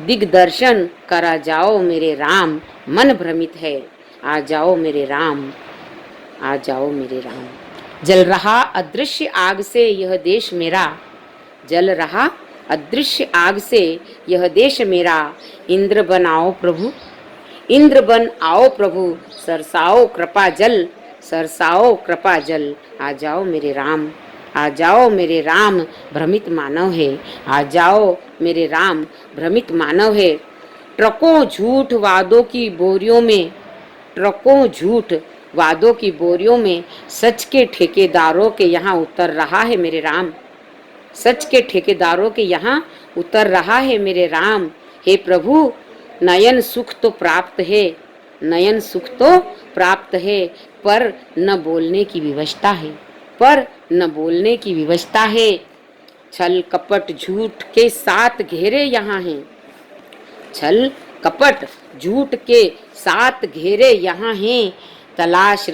दिग्दर्शन करा जाओ मेरे राम, मन भ्रमित है, आ जाओ मेरे राम, आ जाओ मेरे राम। जल रहा अदृश्य आग से यह देश मेरा, जल रहा अदृश्य आग से यह देश मेरा, इंद्र बन आओ प्रभु, इंद्र बन आओ प्रभु, सरसाओ कृपा जल, सरसाओ कृपा जल, आ जाओ मेरे राम, आ जाओ मेरे राम, भ्रमित मानव है, आ जाओ मेरे राम, भ्रमित मानव है। ट्रकों झूठ वादों की बोरियों में, ट्रकों झूठ वादों की बोरियों में, सच के ठेकेदारों के यहाँ उतर रहा है मेरे राम, सच के ठेकेदारों के यहाँ उतर रहा है मेरे राम। हे प्रभु नयन सुख तो प्राप्त है, नयन सुख तो प्राप्त है, पर न बोलने की विवशता है, पर न बोलने की विवशता है। छल कपट झूठ के साथ घेरे यहाँ हैं, छल कपट झूठ के साथ घेरे यहाँ हैं। तलाश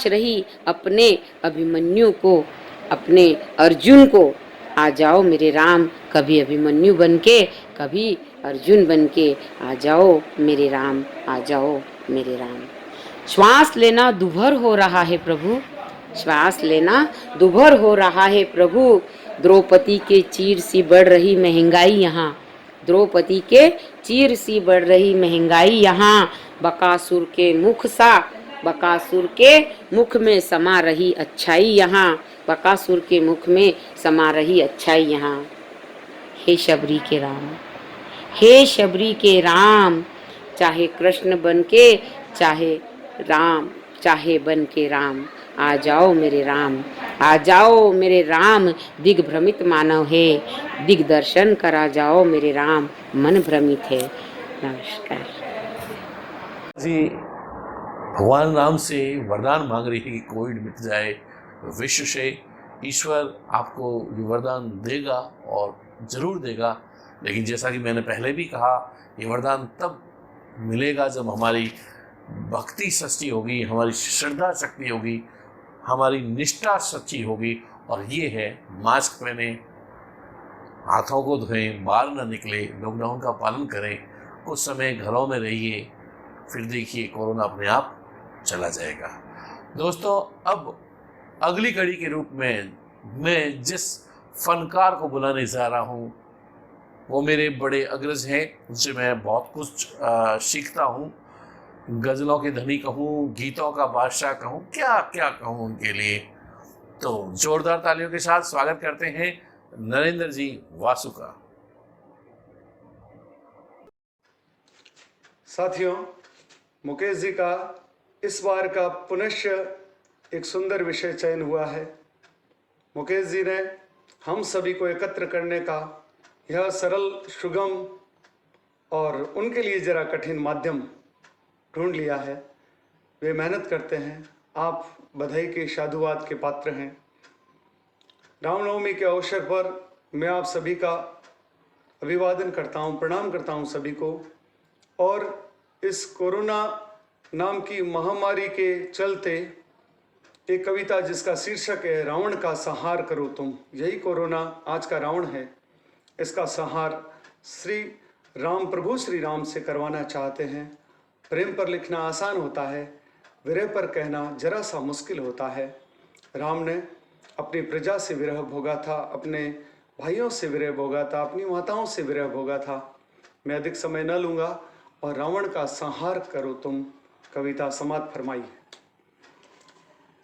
रही अपने अभिमन्यु को, अपने अर्जुन को, आ जाओ मेरे राम, कभी अभिमन्यु बनके कभी अर्जुन बनके, आ जाओ मेरे राम, आ जाओ मेरे राम। श्वास लेना दुभर हो रहा है प्रभु, श्वास लेना दुभर हो रहा है प्रभु, द्रौपदी के चीर सी बढ़ रही महंगाई यहाँ, द्रौपदी के चीर सी बढ़ रही महंगाई यहाँ। बकासुर के मुख सा, बकासुर के मुख में समा रही अच्छाई यहाँ, बकासुर के मुख में समा रही अच्छाई यहाँ। हे शबरी के राम, हे शबरी के राम, चाहे कृष्ण बन के चाहे राम, चाहे बन के राम, आ जाओ मेरे राम, आ जाओ मेरे राम। दिग्भ्रमित मानव है, दिग्दर्शन करा जाओ मेरे राम, मन भ्रमित है। नमस्कार जी। भगवान राम से वरदान मांग रही है कि कोविड मिट जाए विश्व से। ईश्वर आपको ये वरदान देगा और ज़रूर देगा, लेकिन जैसा कि मैंने पहले भी कहा, ये वरदान तब मिलेगा जब हमारी भक्ति सच्ची होगी, हमारी श्रद्धा शक्ति होगी, हमारी निष्ठा सच्ची होगी। और ये है, मास्क पहने, हाथों को धोएं, बाहर न निकले, लॉकडाउन का पालन करें, कुछ समय घरों में रहिए, फिर देखिए कोरोना अपने आप चला जाएगा। दोस्तों, अब अगली कड़ी के रूप में मैं जिस फनकार को बुलाने जा रहा हूँ वो मेरे बड़े अग्रज हैं, उनसे मैं बहुत कुछ सीखता हूँ। गज़लों के धनी कहूँ, गीतों का बादशाह कहूँ, क्या क्या कहूँ उनके लिए। तो जोरदार तालियों के साथ स्वागत करते हैं नरेंद्र जी वासु का। साथियों, मुकेश जी का इस बार का पुनश्च एक सुंदर विषय चयन हुआ है। मुकेश जी ने हम सभी को एकत्र करने का यह सरल, सुगम और उनके लिए जरा कठिन माध्यम ढूंढ लिया है। वे मेहनत करते हैं, आप बधाई के साधुवाद के पात्र हैं। रामनवमी के अवसर पर मैं आप सभी का अभिवादन करता हूं, प्रणाम करता हूं सभी को। और इस कोरोना नाम की महामारी के चलते एक कविता जिसका शीर्षक है रावण का संहार करो तुम, यही कोरोना आज का रावण है, इसका संहार श्री राम, प्रभु श्री राम से करवाना चाहते हैं। प्रेम पर लिखना आसान होता है, विरह पर कहना जरा सा मुश्किल होता है। राम ने अपनी प्रजा से विरह भोगा था, अपने भाइयों से विरह भोगा था, अपनी माताओं से विरह भोगा था। मैं अधिक समय न लूँगा और रावण का संहार करो तुम कविता समाप्त फरमाई।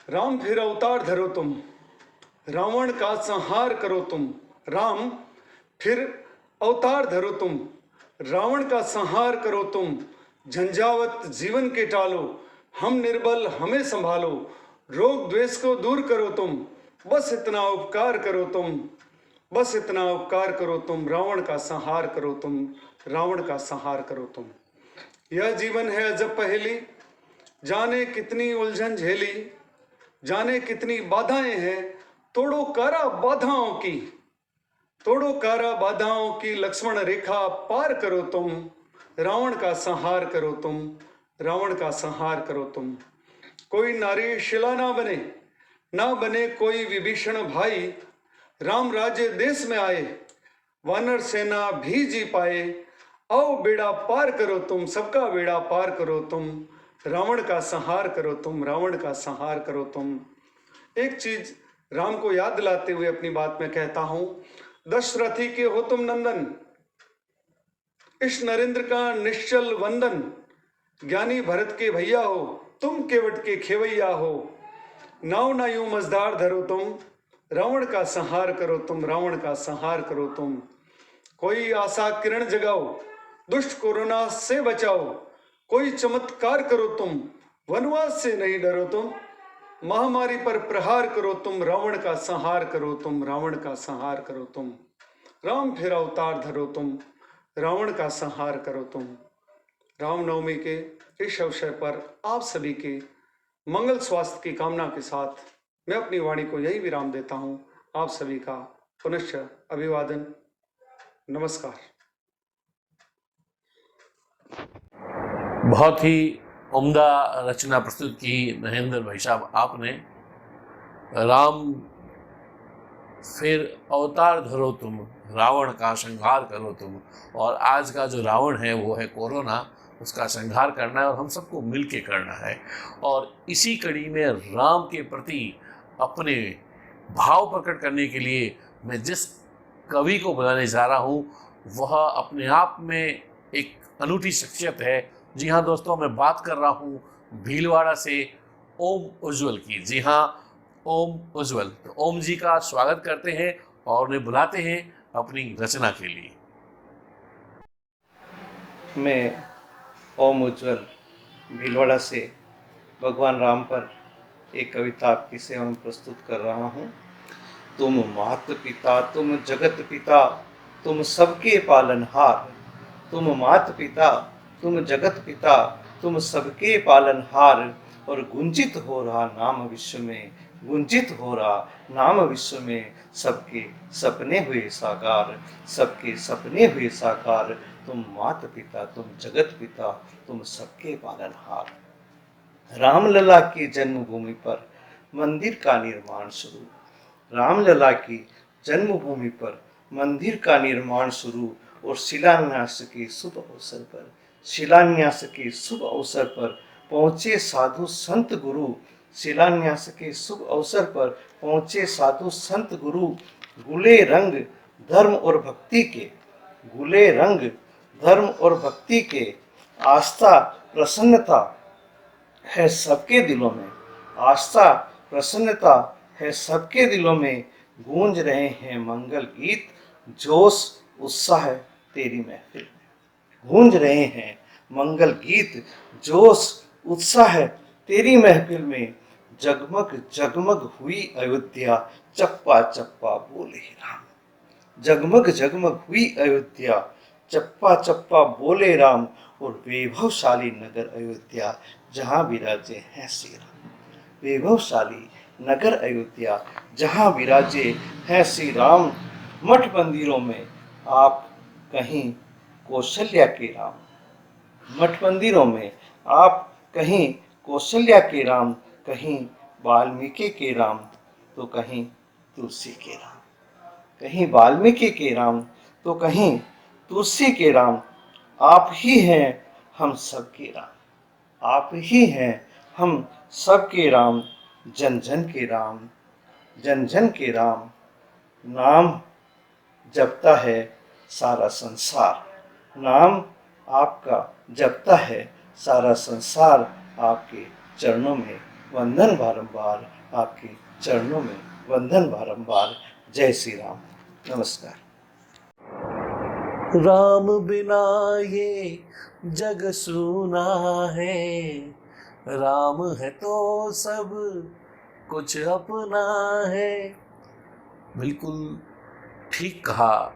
राम फिर अवतार धरो तुम, रावण का संहार करो तुम। राम फिर अवतार धरो तुम, रावण का संहार करो तुम। झंझावत जीवन के टालो, हम निर्बल हमें संभालो। रोग द्वेष को दूर करो तुम, बस इतना उपकार करो तुम, बस इतना उपकार करो तुम। रावण का संहार करो तुम, रावण का संहार करो तुम। यह जीवन है अजब पहेली, जाने कितनी उलझन झेली, जाने कितनी बाधाएं हैं। तोड़ो कारा बाधाओं की, तोड़ो कारा बाधाओं की। लक्ष्मण रेखा पार करो तुम, रावण का संहार करो तुम, रावण का संहार करो तुम। कोई नारी शिला ना बने, ना बने कोई विभीषण भाई। राम राज्य देश में आए, वानर सेना भी जी पाए। आओ बेड़ा पार करो तुम, सबका बेड़ा पार करो तुम। रावण का संहार करो तुम, रावण का संहार करो तुम। एक चीज राम को याद दिलाते हुए अपनी बात में कहता हूं, दशरथी के हो तुम नंदन, इस नरेंद्र का निश्चल वंदन। ज्ञानी भरत के भैया हो, तुम केवट के खेवैया हो। नाव ना यूं मझधार धरो तुम, रावण का संहार करो तुम, रावण का संहार करो तुम। कोई आशा किरण जगाओ, दुष्ट कोरोना से बचाओ। कोई चमत्कार करो तुम, वनवास से नहीं डरो तुम। महामारी पर प्रहार करो तुम, रावण का संहार करो तुम, रावण का संहार करो तुम। राम फिर अवतार धरो तुम, रावण का संहार करो तुम। रामनवमी के इस अवसर पर आप सभी के मंगल स्वास्थ्य की कामना के साथ मैं अपनी वाणी को यही विराम देता हूं। आप सभी का पुनश्च अभिवादन, नमस्कार। बहुत ही उम्दा रचना प्रस्तुत की नरेंद्र भाई साहब आपने। राम फिर अवतार धरो तुम, रावण का संहार करो तुम। और आज का जो रावण है वो है कोरोना, उसका संहार करना है और हम सबको मिल के करना है। और इसी कड़ी में राम के प्रति अपने भाव प्रकट करने के लिए मैं जिस कवि को बुलाने जा रहा हूँ वह अपने आप में एक अनूठी शख्सियत है। जी हाँ दोस्तों, मैं बात कर रहा हूँ भीलवाड़ा से ओम उज्ज्वल की। जी हाँ, ओम उज्जवल। तो ओम जी का स्वागत करते हैं और उन्हें बुलाते हैं अपनी रचना के लिए। मैं ओम उज्जवल भीलवाड़ा से भगवान राम पर एक कविता आपकी सेवा में प्रस्तुत कर रहा हूँ। तुम मात पिता, तुम जगत पिता, तुम सबके पालनहार। तुम मात पिता, तुम जगत पिता, तुम सबके पालनहार। और गुंजित हो रहा नाम विश्व में, गुंजित हो रहा नाम विश्व में। सबके सपने हुए साकार, सबके सपने हुए साकार। तुम मात पिता, तुम जगत पिता, तुम सबके पालनहार। रामलला की जन्मभूमि पर मंदिर का निर्माण शुरू। रामलला की जन्मभूमि पर मंदिर का निर्माण शुरू। और शिलान्यास के शुभ अवसर पर, शिलान्यास के शुभ अवसर पर पहुँचे साधु संत गुरु। शिलान्यास के शुभ अवसर पर पहुँचे साधु संत गुरु। गुले रंग धर्म और भक्ति के, गुले रंग धर्म और भक्ति के। आस्था प्रसन्नता है सबके दिलों में, आस्था प्रसन्नता है सबके दिलों में। गूंज रहे हैं मंगल गीत, जोश उत्साह तेरी महफिल में। गूंज रहे हैं मंगल गीत, जोश उत्साह तेरी महफिल में। जगमग जगमग हुई अयोध्या, चप्पा चप्पा बोले राम। जगमग जगमग हुई अयोध्या, चप्पा चप्पा बोले राम। और वैभवशाली नगर अयोध्या, जहाँ विराजे हैं श्री राम। वैभवशाली नगर अयोध्या, जहाँ विराजे हैं श्री राम। मठ मंदिरों में आप कहीं कौशल्या के राम, मठ मंदिरों में आप कहीं कौशल्या के राम। कहीं वाल्मीकि के राम तो कहीं तुलसी के राम। कहीं वाल्मीकि के राम तो कहीं तुलसी के राम। आप ही हैं हम सबके राम, आप ही हैं हम सबके राम। जन जन के राम, जन जन के राम। नाम जपता है सारा संसार, नाम आपका जपता है सारा संसार। आपके चरणों में वंदन बारंबार, आपके चरणों में वंदन बारंबार। जय श्री राम। नमस्कार। राम बिना ये जग सूना है, राम है तो सब कुछ अपना है। बिल्कुल ठीक कहा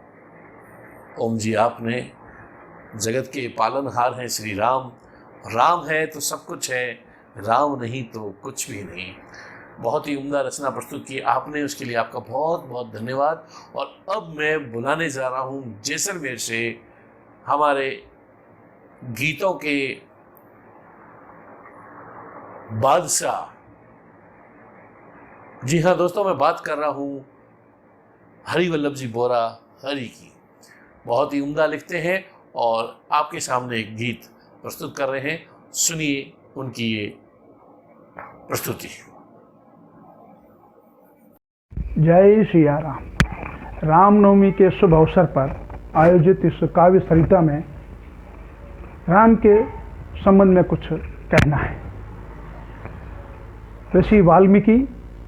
ओम जी आपने। जगत के पालनहार हैं श्री राम। राम है तो सब कुछ है, राम नहीं तो कुछ भी नहीं। बहुत ही उम्दा रचना प्रस्तुत की आपने, उसके लिए आपका बहुत बहुत धन्यवाद। और अब मैं बुलाने जा रहा हूँ जैसलमेर से हमारे गीतों के बादशाह। जी हाँ दोस्तों, मैं बात कर रहा हूँ हरिवल्लभ जी बोरा हरि की। बहुत ही उम्दा लिखते हैं और आपके सामने एक गीत प्रस्तुत कर रहे हैं। सुनिए उनकी ये प्रस्तुति। जय सिया राम। रामनवमी के शुभ अवसर पर आयोजित इस काव्य सरिता में राम के संबंध में कुछ कहना है। ऋषि वाल्मीकि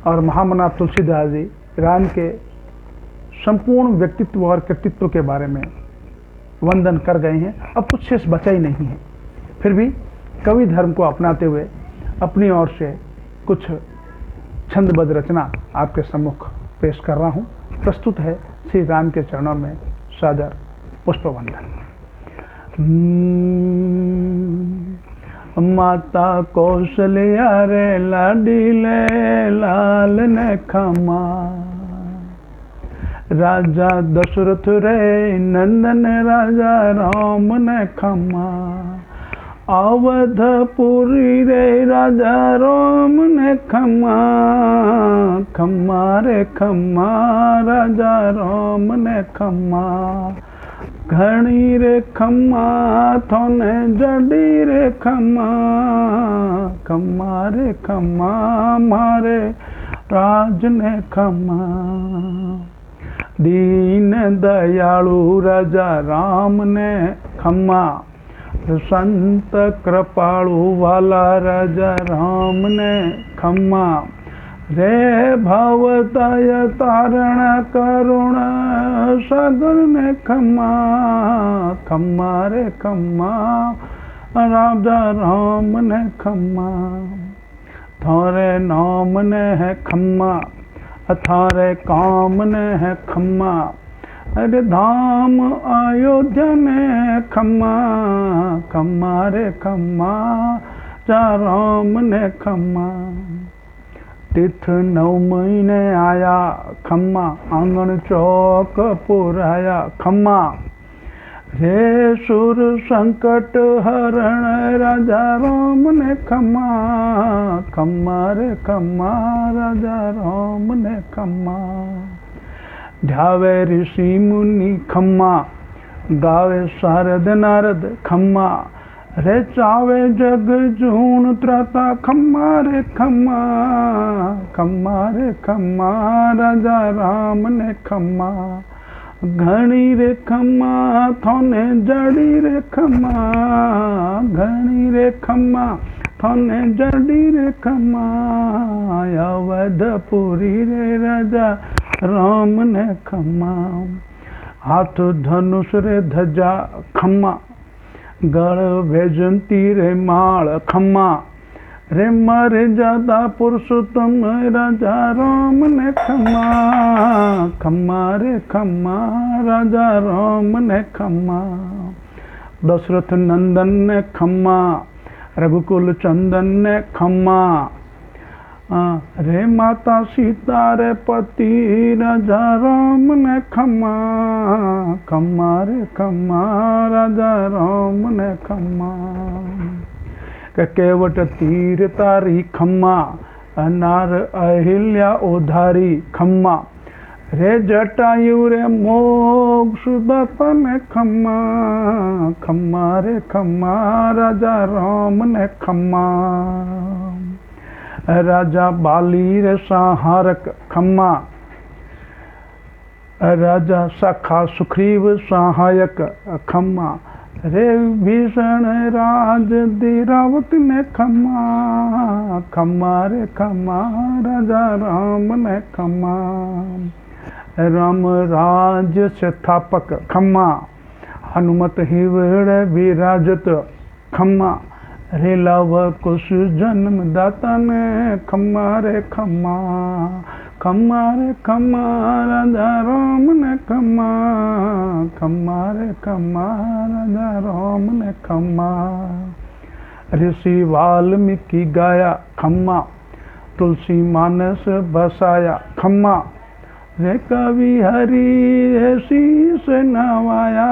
और महामना तुलसीदास जी राम के संपूर्ण व्यक्तित्व और कृतित्व के बारे में वंदन कर गए हैं। अब कुछ शेष बचा ही नहीं है। फिर भी कवि धर्म को अपनाते हुए अपनी ओर से कुछ छंदबद्ध रचना आपके सम्मुख पेश कर रहा हूँ। प्रस्तुत है श्री राम के चरणों में सादर पुष्पवंदन। माता कौशल्या रे लाडीले लाल ने खमा। राजा दशरथ रे नंदन राजा राम ने खमा। अवधपुरी रे राजा राम ने खमा। खमा रे खमा राजा राम ने खमा। घणी रे खमा थोने जड़ी रे खमा। खमा रे खमा मारे राज ने खमा। दीन दयालु राजा राम ने खमा। संत कृपालु वाला राजा राम ने खमा। रे भवतय तारण करुण सागर ने खम्मा खम्मा रे खम्मा राजा राम ने खम्मा थारे नाम ने है खम्मा थारे काम ने है खम्मा अरे धाम अयोध्या ने खम्मा खम्मा रे खम्मा जा राम ने खम्मा तीर्थ 9 महीने आया खम्मा आंगन चौक पुराया खम्मा रे सुर संकट हरण राजा राम ने खम्मा खम्मा रे खम्मा राजा राम ने खम्मा ध्यावे ऋषि मुनि खम्मा गावे शारद नारद खम्मा रे चावे जग जून त्राता खम्मा रे खम्मा खम्मा रे खम्मा राजा राम ने खम्मा घणी रे खम्मा थाने जड़ी रे खम्मा घणी रे खम्मा थाने जड़ी रे खम्मा अवधपुरी रे राजा राम ने खम्मा हाथ धनुष रे ध्वजा खम्मा गढ़ वैजंती रे माल खम्मा रे मर्यादा पुरुषोत्तम राजा राम ने खम्मा खम्मा रे खम्मा राजा राम ने खम्मा दशरथ नंदन ने खम्मा रघुकुल चंदन ने खम्मा रे माता सीता रे पति राजा राम ने खम्मा खम्मा रे खम्मा राजा राम ने खम्मा केवट तीर तारी खम्मा अनार अहिल्या उधारी खम्मा रे जटायु रे मोक्ष दाता ने खम्मा खम्मा रे खम्मा राजा राम ने खम्मा राजा बाली रे संहारक खम्मा राजा सखा सुग्रीव सहायक खम्मा रे भीषण राज दिरावत ने खम्मा खम्मा रे खम्मा राजा राम ने खम्मा राम राज्य स्थापक खम्मा हनुमत हिवड़ विराजत खम्मा रे लव कुश जन्मदाता ने खम्मा रे खम्मा खम्मा रे खम्मा राजा राम ने खम्मा खम्मा रे खम्मा राजा राम ने खम्मा ऋषि वाल्मीकि गाया खम्मा तुलसी मानस बसाया खम्मा रे कवि हरि शीस नवाया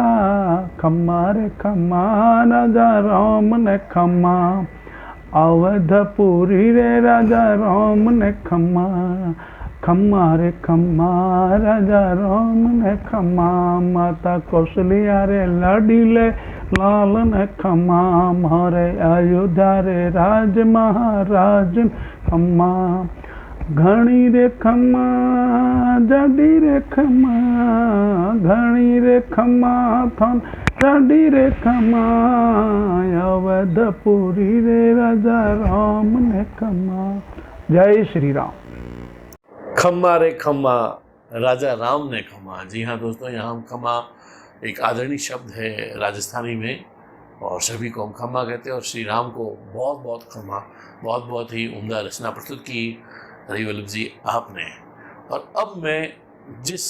खम्मा रे खम्मा राजा राम ने खम्मा अवधपुरी रे राजा राम ने खम्मा खम्मा रे खम्मा राजा राम ने खम्मा माता कौशल्या रे लाडीले लाल ने खम्मा मारे अयोध्या रे राज महाराज खम्मा घणी रे खम्मा जडी रे खम्मा घणी रे खम्मा थन जडी रे खम्मा अवधपुरी रे राजा राम ने खम्मा। जय श्री राम। खम्मा रे खम्मा राजा राम ने खम्मा। जी हाँ दोस्तों, यहाँ खम्मा एक आदरणीय शब्द है राजस्थानी में और सभी को हम खम्मा कहते हैं और श्री राम को बहुत बहुत खम्मा। बहुत बहुत ही उम्दा रचना प्रस्तुत की हरि वल्लभ जी आपने। और अब मैं जिस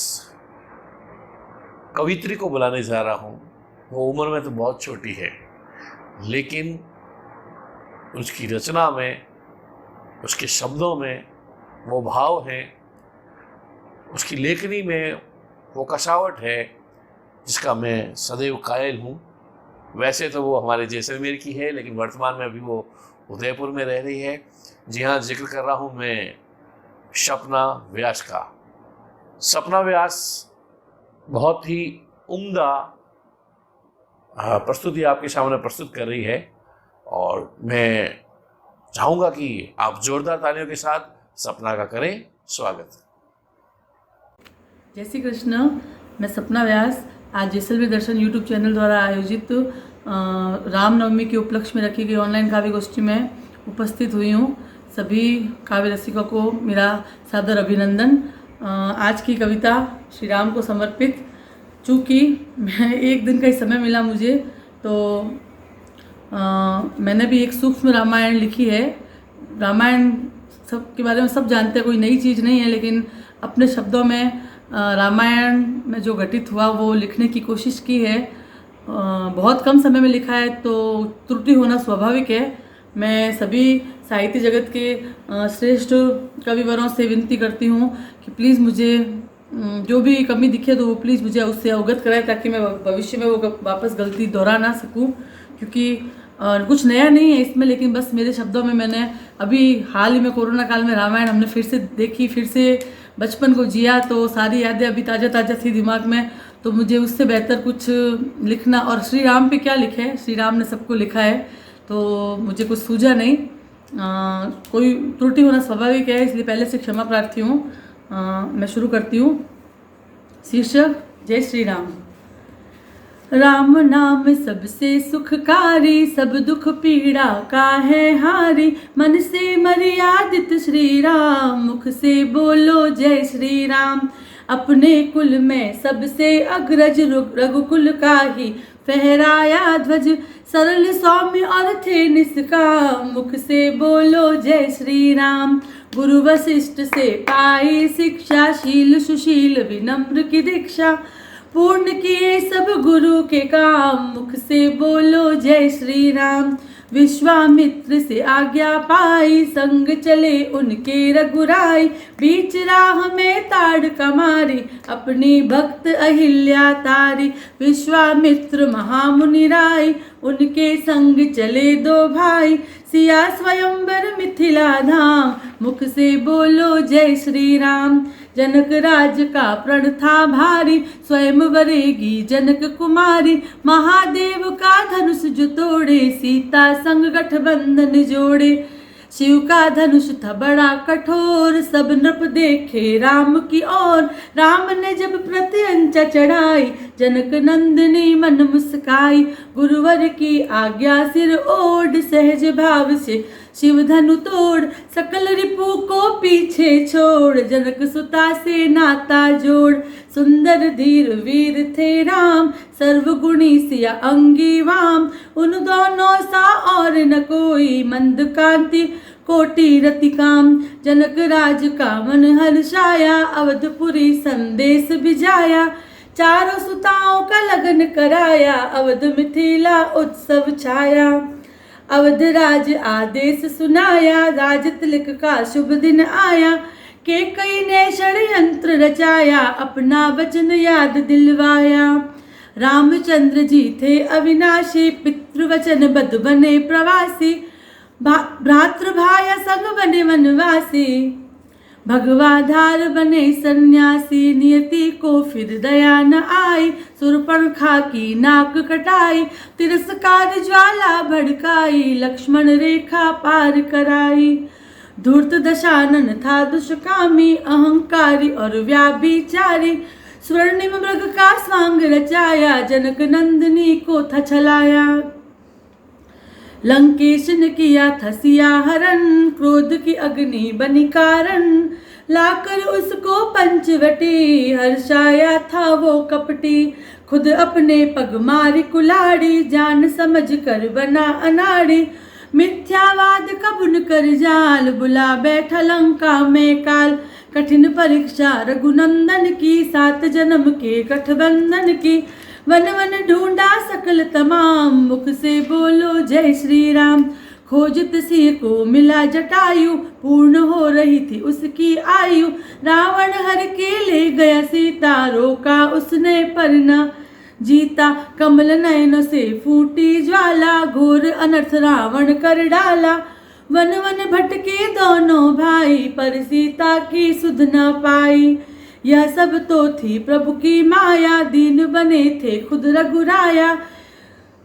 कवित्री को बुलाने जा रहा हूँ वो उम्र में तो बहुत छोटी है, लेकिन उसकी रचना में, उसके शब्दों में वो भाव है, उसकी लेखनी में वो कसावट है जिसका मैं सदैव कायल हूँ। वैसे तो वो हमारे जैसलमेर की है, लेकिन वर्तमान में अभी वो उदयपुर में रह रही है। जी हाँ, जिक्र कर रहा हूँ मैं सपना व्यास का। सपना व्यास बहुत ही उम्दा प्रस्तुति आपके सामने प्रस्तुत कर रही है और मैं चाहूँगा कि आप जोरदार तालियों के साथ सपना का करें स्वागत। जय श्री कृष्ण। मैं सपना व्यास आज जैसलमेर दर्शन यूट्यूब चैनल द्वारा आयोजित रामनवमी के उपलक्ष्य में रखी गई ऑनलाइन काव्य गोष्ठी में उपस्थित हुई हूँ। सभी काव्य रसिकों को मेरा सादर अभिनंदन। आज की कविता श्री राम को समर्पित। चूँकि मैं एक दिन का ही समय मिला मुझे, तो मैंने भी एक सूक्ष्म रामायण लिखी है। रामायण सब के बारे में सब जानते हैं, कोई नई चीज़ नहीं है, लेकिन अपने शब्दों में रामायण में जो घटित हुआ वो लिखने की कोशिश की है। बहुत कम समय में लिखा है तो त्रुटि होना स्वाभाविक है। मैं सभी साहित्य जगत के श्रेष्ठ कविवरों से विनती करती हूँ कि प्लीज़ मुझे जो भी कमी दिखे तो वो प्लीज़ मुझे उससे अवगत कराए, ताकि मैं भविष्य में वो वापस गलती दोहरा ना सकूँ। क्योंकि कुछ नया नहीं है इसमें, लेकिन बस मेरे शब्दों में मैंने अभी हाल ही में कोरोना काल में रामायण हमने फिर से देखी, फिर से बचपन को जिया, तो सारी यादें अभी ताज़ा ताज़ा थी दिमाग में। तो मुझे उससे बेहतर कुछ लिखना, और श्री राम पे क्या लिखा है, श्री राम ने सबको लिखा है, तो मुझे कुछ सूझा नहीं। कोई त्रुटि होना स्वाभाविक है, इसलिए पहले से क्षमा प्रार्थी हूँ। मैं शुरू करती हूँ। शीर्षक जय श्री राम। राम नाम सबसे सुखकारी, सब दुख पीड़ा का है हारी। मन से मर्यादित श्री राम, मुख से बोलो जय श्री राम। अपने कुल में सबसे अग्रज, रघुकुल का ही फहराया ध्वज। सरल सौम्य और थे निष्काम, मुख से बोलो जय श्री राम। गुरु वशिष्ठ से पाई शिक्षा, शील सुशील विनम्र की दीक्षा। पूर्ण किए सब गुरु के काम, मुख से बोलो जय श्री राम। विश्वामित्र से आज्ञा पाई, संग चले उनके रघुराई। बीच राह में ताड़ मारी, अपनी भक्त अहिल्या तारी। विश्वामित्र महामुनि राय, उनके संग चले दो भाई। सिया स्वयंवर मिथिला धाम, मुख से बोलो जय श्री राम। जनक राज का प्रण था भारी, स्वयं वरेगी जनक कुमारी। महादेव का धनुष जो तोड़े, सीता संग गठबंधन जोड़े। शिव का धनुष था बड़ा कठोर, सब नृप देखे राम की ओर। राम ने जब प्रत्यंचा चढ़ाई, जनक नंदिनी मन मुस्काई। गुरुवर की आज्ञा सिर ओढ़, सहज भाव से शिव धनु तोड़। सकल रिपु को पीछे छोड़, जनक सुता से नाता जोड़। सुंदर धीर वीर थे राम, सर्वगुणी सिया अंगी वाम। उन दोनों सा और न कोई, मंद कांति कोटि रति काम। जनक राज का मन हर्षाया, अवधपुरी संदेश भिजाया। चारों सुताओं का लगन कराया, अवध मिथिला उत्सव छाया। अवध राज आदेश सुनाया, राज तिलक का शुभ दिन आया। के कई ने षड्यंत्र रचाया, अपना वचन याद दिलवाया। रामचंद्र जी थे अविनाशी, पितृवचन बद्ध बने प्रवासी। भ्रातृभाया संग बने वनवासी, भगवाधार बने सन्यासी। नियति को फिर दया न आई, सुरपणखा की नाक कटाई। तिरस्कार ज्वाला भड़काई, लक्ष्मण रेखा पार कराई। धूर्त दशानन था दुष्कामी, अहंकारी और व्याभिचारी। स्वर्णिम मृग का स्वांग रचाया, जनक नंदिनी को था छलाया। लंकेश ने किया था सिया हरण, क्रोध की अग्नि बनी कारण। लाकर उसको पंचवटी, हर्षाया था वो कपटी। खुद अपने पग मारी कुलाड़ी, जान समझ कर बना अनाड़ी। मिथ्यावाद कबुन कर जाल, बुला बैठा लंका में काल। कठिन परीक्षा रघुनंदन की, 7 जन्म के गठबंधन की। वन वन ढूंढा सकल तमाम, मुख से बोलो जय श्री राम। खोजत सिंह को मिला जटायु, पूर्ण हो रही थी उसकी आयु। रावण हर के ले गया सीता, रोका उसने पर न जीता। कमल नयन से फूटी ज्वाला, घोर अनर्थ रावण कर डाला। वन वन भटके दोनों भाई, पर सीता की सुध न पाई। यह सब तो थी प्रभु की माया, दीन बने थे खुद रघुराया।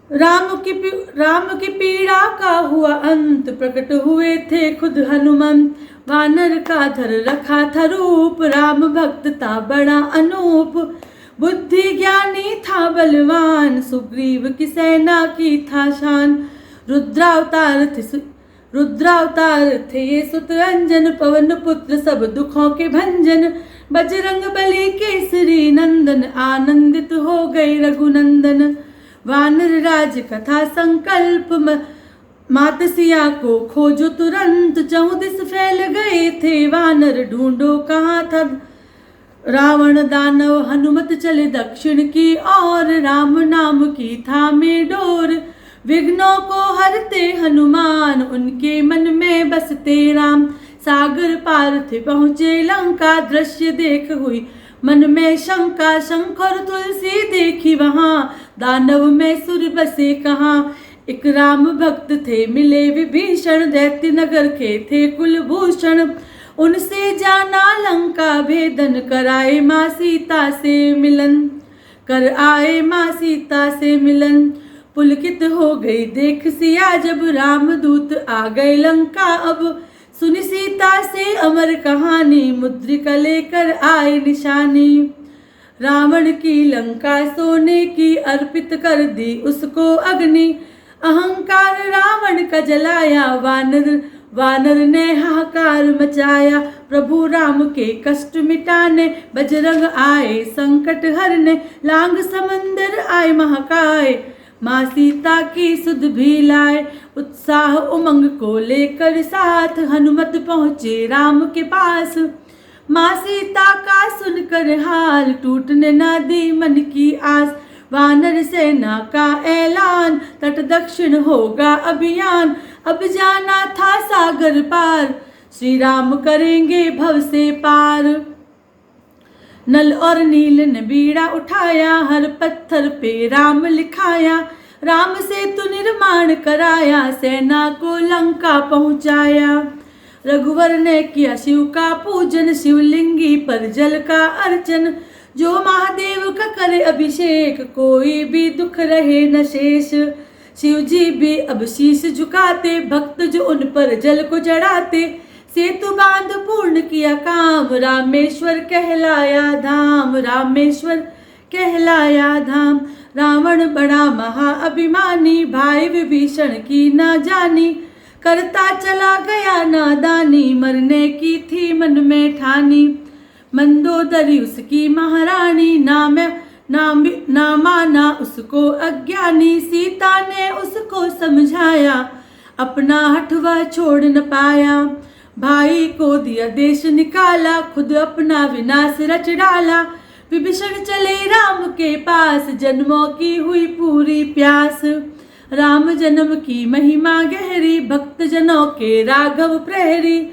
राम की पीड़ा का हुआ अंत, प्रकट हुए थे खुद हनुमंत। वानर का धर रखा था रूप, राम भक्त था बड़ा अनूप। बुद्धि ज्ञानी था बलवान, सुग्रीव की सेना की था शान। रुद्रावतार थे ये सुत अंजन, पवन पुत्र सब दुखों के भंजन। बजरंग बली केसरी नंदन, आनंदित हो गए रघुनंदन। वानर राज कथा संकल्प, मात सिया को खोजो तुरंत। चहुँ दिस फैल गए थे वानर, ढूंढो कहाँ था रावण दानव। हनुमत चले दक्षिण की ओर, राम नाम की थामे डोर। विघ्नों को हरते हनुमान, उनके मन में बसते राम। सागर पार थे पहुँचे लंका, दृश्य देख हुई मन में शंका। शंख और तुलसी देखी वहाँ, दानव में सुर बसे कहाँ। एक राम भक्त थे मिले विभीषण, दैत्य नगर के थे कुलभूषण। उनसे जाना लंका भेदन, कराए माँ सीता से मिलन। कर आए माँ सीता से मिलन। पुलकित हो गई देख सिया, जब रामदूत आ गए लंका। अब सुनी सीता से अमर कहानी, मुद्रिका लेकर आए निशानी। रावण की लंका सोने की, अर्पित कर दी उसको अग्नि। अहंकार रावण का जलाया, वानर ने हाहाकार मचाया। प्रभु राम के कष्ट मिटाने, बजरंग आए संकट हरने। लांग समंदर आए महाकाय, माँ सीता की सुध भी लाए। उत्साह उमंग को लेकर साथ, हनुमत पहुँचे राम के पास। माँ सीता का सुनकर हाल, टूटने ना दी मन की आस। वानर सेना का ऐलान, तट दक्षिण होगा अभियान। अब जाना था सागर पार, श्री राम करेंगे भव से पार। नल और नील ने बीड़ा उठाया, हर पत्थर पे राम लिखाया। राम सेतु निर्माण कराया, सेना को लंका पहुँचाया। रघुवर ने किया शिव का पूजन, शिवलिंगी पर जल का अर्चन। जो महादेव का करे अभिषेक, कोई भी दुख रहे न शेष। शिव जी भी अब शीश झुकाते, भक्त जो उन पर जल को चढ़ाते। सेतु बांध पूर्ण किया काम, रामेश्वर कहलाया धाम। रामेश्वर कहलाया धाम। रावण बड़ा महाअभिमानी, भाई विभीषण की ना जानी। करता चला गया नादानी, मरने की थी मन में ठानी। मंदोदरी उसकी महारानी, ना माना उसको अज्ञानी। सीता ने उसको समझाया, अपना हठवा छोड़ न पाया। भाई को दिया देश निकाला, खुद अपना विनाश रच डाला। विभीषण चले राम के पास, जन्मों की हुई पूरी प्यास। राम जन्म की महिमा गहरी, भक्त जनों के राघव प्रहरी।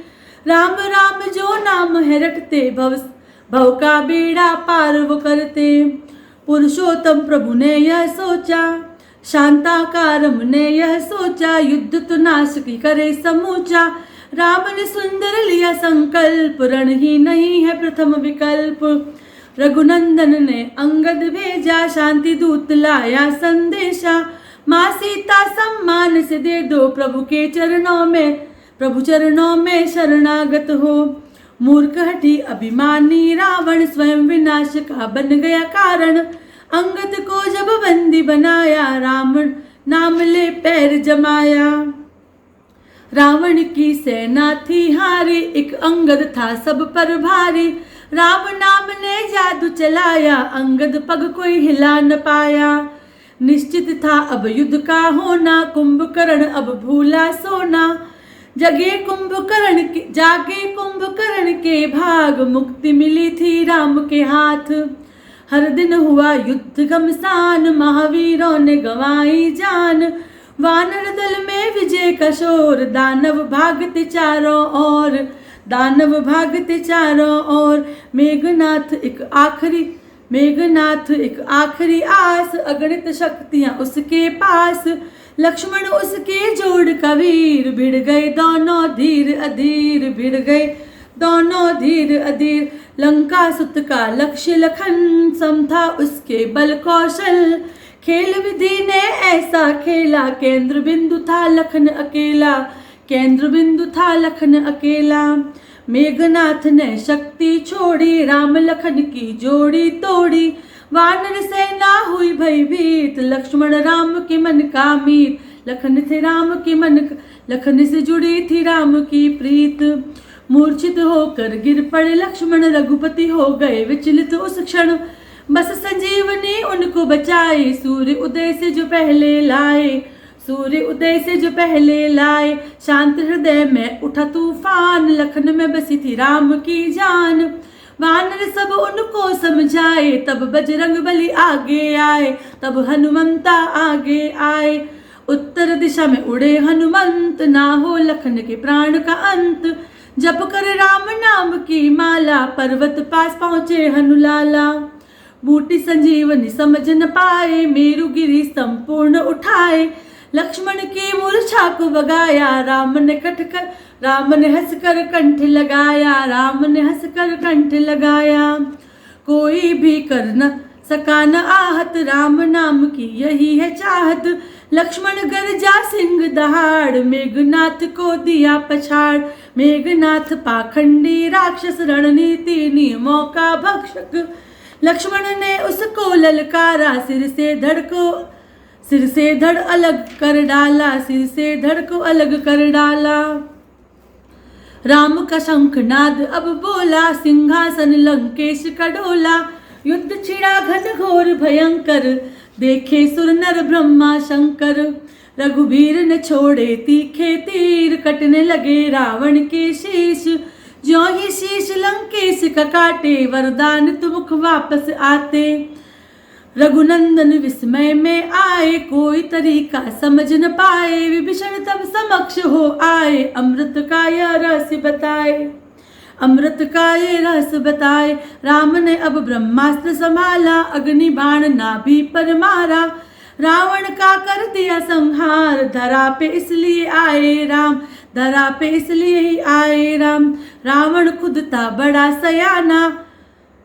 राम राम जो नाम है रटते, भव का बेड़ा पार वो करते। पुरुषोत्तम प्रभु ने यह सोचा, शांताकारम ने यह सोचा। युद्ध तो नाश की करे समूचा, राम ने सुंदर लिया संकल्प। रण ही नहीं है प्रथम विकल्प। रघुनंदन ने अंगद भेजा, शांति दूत लाया संदेशा। माँ सीता सम्मान से दे दो, प्रभु के चरणों में, प्रभु चरणों में शरणागत हो। मूर्ख हठी अभिमानी रावण, स्वयं विनाश का बन गया कारण। अंगद को जब बंदी बनाया, राम नाम ले पैर जमाया। रावण की सेना थी हारी, एक अंगद था सब पर भारी। राम नाम ने जादू चलाया, अंगद पग कोई हिला न पाया। निश्चित था अब युद्ध का होना, कुंभकर्ण अब भूला सोना। जागे कुंभकर्ण के भाग, मुक्ति मिली थी राम के हाथ। हर दिन हुआ युद्ध घमसान, महावीरों ने गंवाई जान। वानर दल में विजय का शोर, दानव भागते चारों ओर, दानव भागते चारों ओर। मेघनाथ एक आखिरी आस, अगणित शक्तियां उसके पास। लक्ष्मण उसके जोड़ का वीर, भिड़ गए दोनों धीर अधीर, भिड़ गए दोनों धीर अधीर। लंका सुत का लक्ष्य लखन, सम था उसके बल कौशल। खेल विधि ने ऐसा खेला, केंद्र बिंदु था लखन अकेला, केंद्र बिंदु था लखन अकेला। मेघनाथ ने शक्ति छोड़ी, राम लखन की जोड़ी तोड़ी। वानर सेना हुई भयभीत, लक्ष्मण राम के मन का मीत। लखन थे राम के मन, लखन से जुड़ी थी राम की प्रीत। मूर्छित होकर गिर पड़े लक्ष्मण, रघुपति हो गए विचलित उस क्षण। बस संजीवनी उनको बचाए, सूर्य उदय से जो पहले लाए, सूर्य उदय से जो पहले लाए। शांत हृदय में उठा तूफान, लखन में बसी थी राम की जान। वानर सब उनको समझाए, तब बजरंग बली आगे आए, तब हनुमंता आगे आए। उत्तर दिशा में उड़े हनुमंत, ना हो लखन के प्राण का अंत। जप कर राम नाम की माला, पर्वत पास पहुँचे हनुलाला। बूटी संजीवनी समझ न पाए, मेरुगिरी संपूर्ण उठाए। लक्ष्मण की मूर्छा को भगाया, राम ने हंसकर कंठ लगाया, राम ने हंसकर कंठ लगाया। कोई भी कर न सका न आहत, राम नाम की यही है चाहत। लक्ष्मण गरजा सिंह दहाड़, मेघनाथ को दिया पछाड़। मेघनाथ पाखंडी राक्षस, रणनीति नियमों का भक्षक। लक्ष्मण ने उसको ललकारा, सिर से धड़ अलग कर डाला, सिर से धड़ को अलग कर डाला। राम का शंखनाद अब बोला, सिंहासन लंकेश का डोला। युद्ध छिड़ा घन घोर भयंकर, देखे सुर नर ब्रह्मा शंकर। रघुवीर ने छोड़े तीखे तीर, कटने लगे रावण के शीश। ज्यों ही शीश लंकेश का काटे, वरदान तुमुख वापस आते। रघुनंदन विस्मय में आए, कोई तरीका समझ न पाए। विभीषण तब समक्ष हो आए, अमृत का यह रहस्य बताए, अमृत का ये रहस्य बताए। राम ने अब ब्रह्मास्त्र संभाला, अग्नि बाण नाभि पर मारा। रावण का कर दिया संहार, धरा पे इसलिए आए राम, धरा पे इसलिए ही आए राम। रावण खुद था बड़ा सयाना,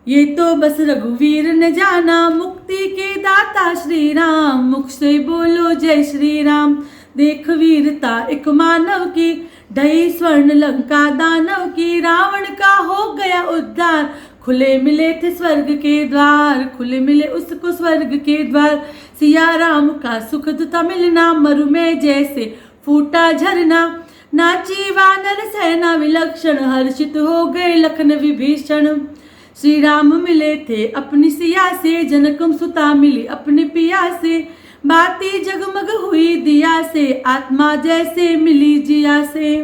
ये तो बस रघुवीर ने जाना। मुक्ति के दाता श्री राम, मुख से बोलो जय श्री राम। देख वीरता एक मानव की, ढई स्वर्ण लंका दानव की। रावण का हो गया उद्धार, खुले मिले थे स्वर्ग के द्वार, खुले मिले उसको स्वर्ग के द्वार। सिया राम का सुखद था मिलना, मरु में जैसे फूटा झरना। नाची वानर सेना विलक्षण, हर्षित हो गए लखन विभीषण। श्री राम मिले थे अपनी सिया से, जनकम सुता मिली अपने पिया से। बाती जगमग हुई दिया से, आत्मा जैसे मिली जिया से।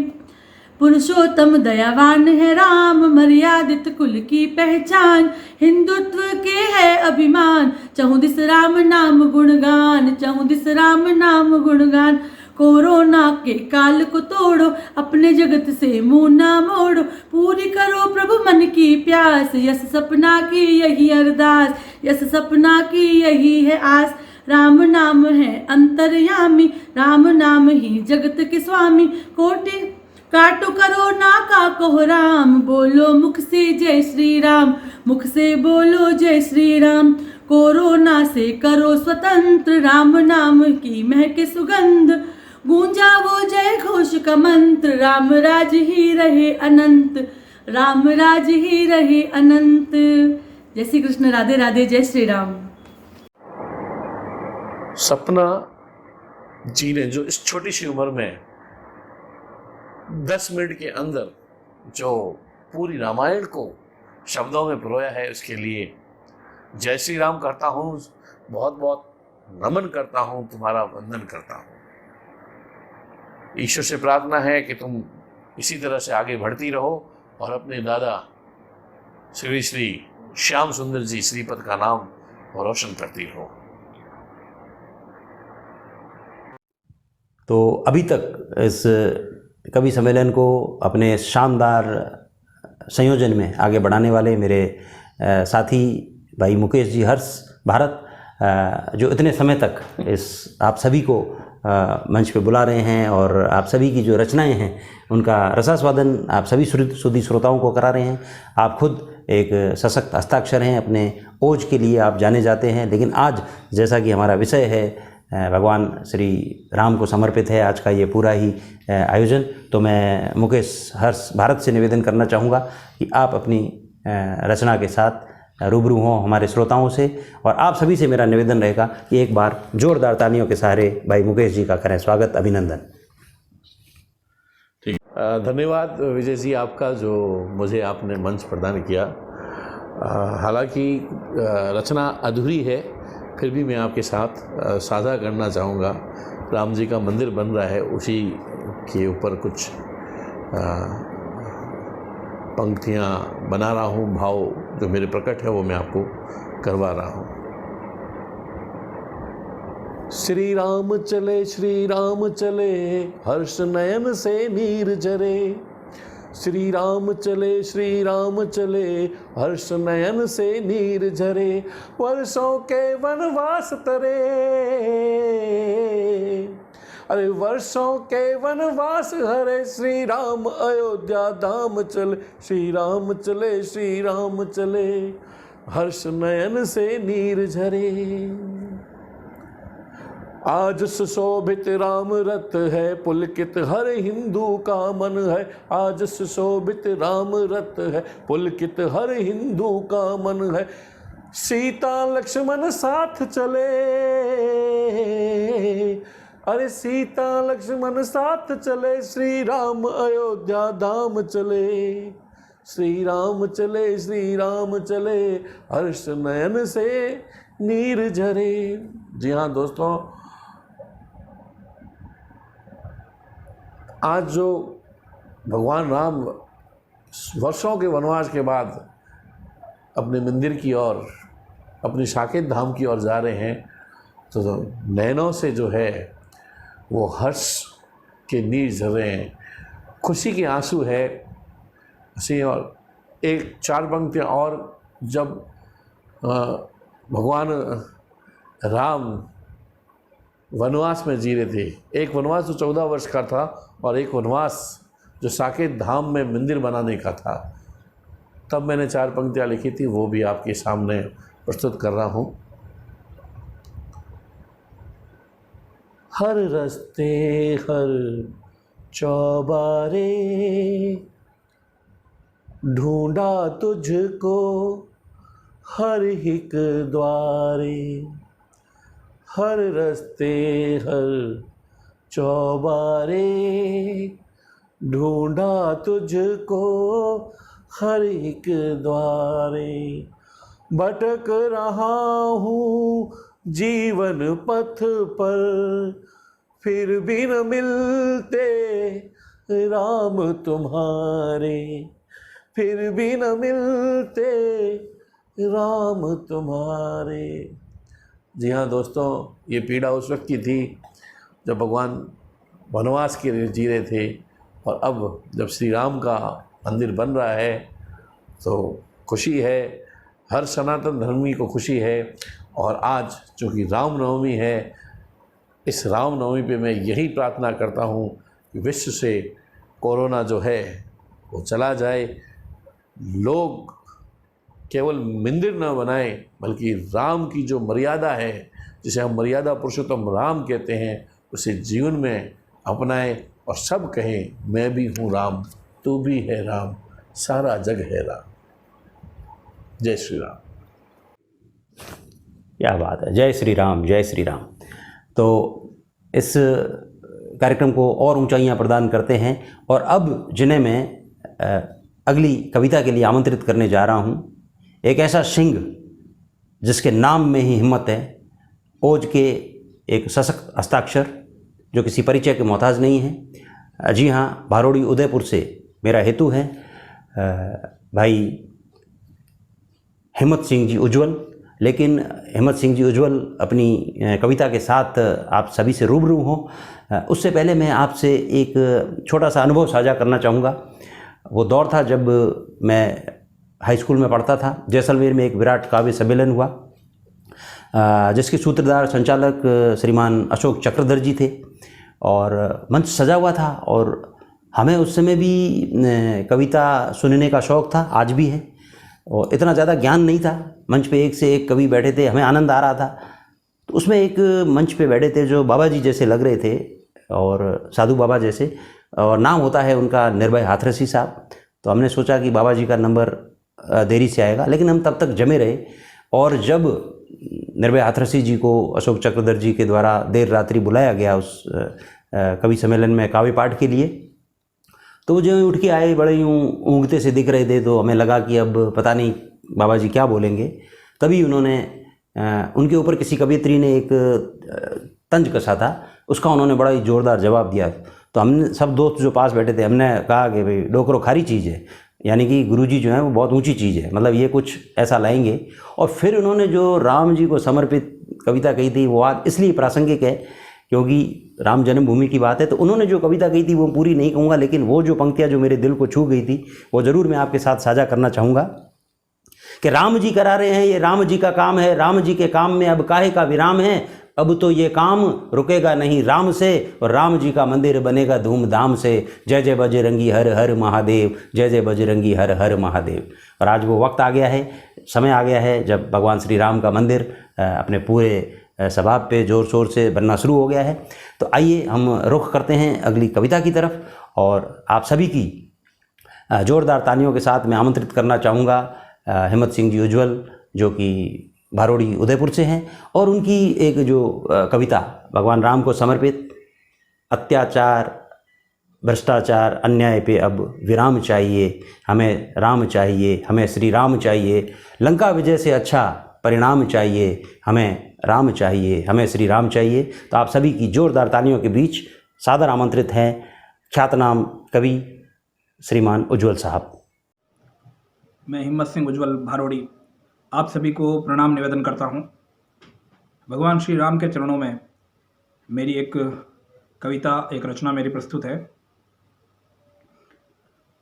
पुरुषोत्तम दयावान है राम, मर्यादित कुल की पहचान। हिंदुत्व के है अभिमान, चहुँ दिस राम नाम गुणगान, चहुँ दिस राम नाम गुणगान। कोरोना के काल को तोड़ो, अपने जगत से मुंह ना मोड़ो। पूरी करो प्रभु मन की प्यास, यस सपना की यही अरदास, यस सपना की यही है आस। राम नाम है अंतर्यामी, राम नाम ही जगत के स्वामी। कोटि काटो करो ना का कहो राम, बोलो मुख से जय श्री राम, मुख से बोलो जय श्री राम। कोरोना से करो स्वतंत्र, राम नाम की महके सुगंध। गूंजा वो जय घोष का मंत्र, राम राज ही रहे अनंत, राम राज ही रहे अनंत। जय श्री कृष्ण, राधे राधे, जय श्री राम। सपना जी ने जो इस छोटी सी उम्र में 10 मिनट के अंदर जो पूरी रामायण को शब्दों में पिरोया है, उसके लिए जय श्री राम करता हूँ, बहुत बहुत नमन करता हूँ, तुम्हारा वंदन करता हूँ। ईश्वर से प्रार्थना है कि तुम इसी तरह से आगे बढ़ती रहो और अपने दादा श्री श्री श्याम सुंदर जी श्रीपद का नाम रोशन करती रहो। तो अभी तक इस कवि सम्मेलन को अपने शानदार संयोजन में आगे बढ़ाने वाले मेरे साथी भाई मुकेश जी हर्ष भारत, जो इतने समय तक इस आप सभी को मंच पे बुला रहे हैं और आप सभी की जो रचनाएं हैं उनका रसास्वादन आप सभी सुधी श्रोताओं को करा रहे हैं। आप खुद एक सशक्त हस्ताक्षर हैं, अपने ओज के लिए आप जाने जाते हैं। लेकिन आज जैसा कि हमारा विषय है भगवान श्री राम को समर्पित है आज का ये पूरा ही आयोजन, तो मैं मुकेश हर्ष भारत से निवेदन करना चाहूँगा कि आप अपनी रचना के साथ रूबरू हों हमारे श्रोताओं से। और आप सभी से मेरा निवेदन रहेगा कि एक बार जोरदार तालियों के सहारे भाई मुकेश जी का करें स्वागत, अभिनंदन। धन्यवाद विजय जी आपका, जो मुझे आपने मंच प्रदान किया। हालांकि रचना अधूरी है, फिर भी मैं आपके साथ साझा करना चाहूँगा। राम जी का मंदिर बन रहा है, उसी के ऊपर कुछ पंक्तियाँ बना रहा हूँ, भाव जो मेरे प्रकट है वो मैं आपको करवा रहा हूँ। श्री राम चले हर्ष नयन से नीर जरे। श्री राम चले हर्ष नयन से नीर झरे। वर्षों के वनवास तरे, अरे वर्षों के वनवास हरे। श्री राम अयोध्या धाम चले, श्री राम चले हर्ष नयन से नीर झरे। आज सुशोभित राम रथ है, पुलकित हर हिंदू का मन है। आज सुशोभित राम रथ है, पुलकित हर हिंदू का मन है। सीता लक्ष्मण साथ चले, अरे सीता लक्ष्मण साथ चले। श्री राम अयोध्या धाम चले, श्री राम चले हर्ष नयन से नीर झरे। जी हाँ दोस्तों, आज जो भगवान राम वर्षों के वनवास के बाद अपने मंदिर की ओर, अपनी साकेत धाम की ओर जा रहे हैं, तो नैनों से जो है वो हर्ष के नीर झर रहे हैं, खुशी के आंसू है। ऐसे और एक चार पंक्तियाँ और, जब भगवान राम वनवास में जी रहे थे, एक वनवास जो 14 वर्ष का था और एक वनवास जो साकेत धाम में मंदिर बनाने का था, तब मैंने 4 पंक्तियाँ लिखी थी, वो भी आपके सामने प्रस्तुत कर रहा हूँ। हर रस्ते हर चौबारे ढूंढा तुझको, हर हिक द्वारे। हर रस्ते हर चौबारे ढूंढा तुझको, हर एक द्वारे। भटक रहा हूँ जीवन पथ पर, फिर भी न मिलते राम तुम्हारे। फिर भी न मिलते राम तुम्हारे। जी हाँ दोस्तों, ये पीड़ा उस वक्त की थी जब भगवान वनवास के लिए जी रहे थे, और अब जब श्री राम का मंदिर बन रहा है तो खुशी है, हर सनातन धर्मी को खुशी है। और आज चूँकि रामनवमी है, इस रामनवमी पे मैं यही प्रार्थना करता हूँ कि विश्व से कोरोना जो है वो चला जाए, लोग केवल मंदिर न बनाएं, बल्कि राम की जो मर्यादा है, जिसे हम मर्यादा पुरुषोत्तम राम कहते हैं, उसे जीवन में अपनाएं और सब कहें मैं भी हूँ राम, तू भी है राम, सारा जग है राम। जय श्री राम। क्या बात है, जय श्री राम, जय श्री राम। तो इस कार्यक्रम को और ऊंचाइयां प्रदान करते हैं, और अब जिन्हें मैं अगली कविता के लिए आमंत्रित करने जा रहा हूं, एक ऐसा सिंह जिसके नाम में ही हिम्मत है, ओज के एक सशक्त हस्ताक्षर जो किसी परिचय के मोहताज नहीं है। जी हाँ, भारोड़ी उदयपुर से मेरा हेतु है भाई हिम्मत सिंह जी उज्ज्वल। लेकिन हिम्मत सिंह जी उज्ज्वल अपनी कविता के साथ आप सभी से रूबरू हों, उससे पहले मैं आपसे एक छोटा सा अनुभव साझा करना चाहूँगा। वो दौर था जब मैं हाई स्कूल में पढ़ता था। जैसलमेर में एक विराट काव्य सम्मेलन हुआ, जिसके सूत्रधार संचालक श्रीमान अशोक चक्रधर जी थे, और मंच सजा हुआ था। और हमें उस समय भी कविता सुनने का शौक़ था, आज भी है, और इतना ज़्यादा ज्ञान नहीं था। मंच पे एक से एक कवि बैठे थे, हमें आनंद आ रहा था। तो उसमें एक मंच पे बैठे थे जो बाबा जी जैसे लग रहे थे, और साधु बाबा जैसे, और नाम होता है उनका निर्भय हाथरसी साहब। तो हमने सोचा कि बाबा जी का नंबर देरी से आएगा, लेकिन हम तब तक जमे रहे। और जब निर्भय हाथरसी जी को अशोक चक्रधर जी के द्वारा देर रात्रि बुलाया गया उस कवि सम्मेलन में काव्य पाठ के लिए, तो वो जो उठ के आए, बड़े यूँ ऊँघते से दिख रहे थे, तो हमें लगा कि अब पता नहीं बाबा जी क्या बोलेंगे। तभी उन्होंने उनके ऊपर किसी कवियत्री ने एक तंज कसा था, उसका उन्होंने बड़ा ही ज़ोरदार जवाब दिया। तो हमने सब दोस्त जो पास बैठे थे, हमने कहा कि भाई डोकरो खारी चीज़ है, यानी कि गुरुजी जो है वो बहुत ऊंची चीज़ है, मतलब ये कुछ ऐसा लाएंगे। और फिर उन्होंने जो राम जी को समर्पित कविता कही थी वो आज इसलिए प्रासंगिक है क्योंकि राम जन्मभूमि की बात है। तो उन्होंने जो कविता कही थी वो पूरी नहीं कहूँगा, लेकिन वो जो पंक्तियाँ जो मेरे दिल को छू गई थी वो ज़रूर मैं आपके साथ साझा करना चाहूँगा कि राम जी करा रहे हैं, ये राम जी का काम है, राम जी के काम में अब काहे का विराम है, अब तो ये काम रुकेगा नहीं राम से, और राम जी का मंदिर बनेगा धूमधाम से। जय जय बजरंगी हर हर महादेव, जय जय बजरंगी हर हर महादेव। और आज वो वक्त आ गया है, समय आ गया है जब भगवान श्री राम का मंदिर अपने पूरे स्वभाव पे ज़ोर शोर से बनना शुरू हो गया है। तो आइए हम रुख करते हैं अगली कविता की तरफ, और आप सभी की ज़ोरदार तालियों के साथ मैं आमंत्रित करना चाहूँगा हिम्मत सिंह जी उज्ज्वल, जो कि भारोड़ी उदयपुर से हैं, और उनकी एक जो कविता भगवान राम को समर्पित, अत्याचार भ्रष्टाचार अन्याय पे अब विराम चाहिए, हमें राम चाहिए, हमें श्री राम चाहिए, लंका विजय से अच्छा परिणाम चाहिए, हमें राम चाहिए, हमें श्री राम चाहिए। तो आप सभी की जोरदार तालियों के बीच सादर आमंत्रित हैं ख्यातनाम कवि श्रीमान उज्ज्वल साहब। मैं हिम्मत सिंह उज्ज्वल भारोड़ी आप सभी को प्रणाम निवेदन करता हूँ। भगवान श्री राम के चरणों में मेरी एक कविता, एक रचना मेरी प्रस्तुत है।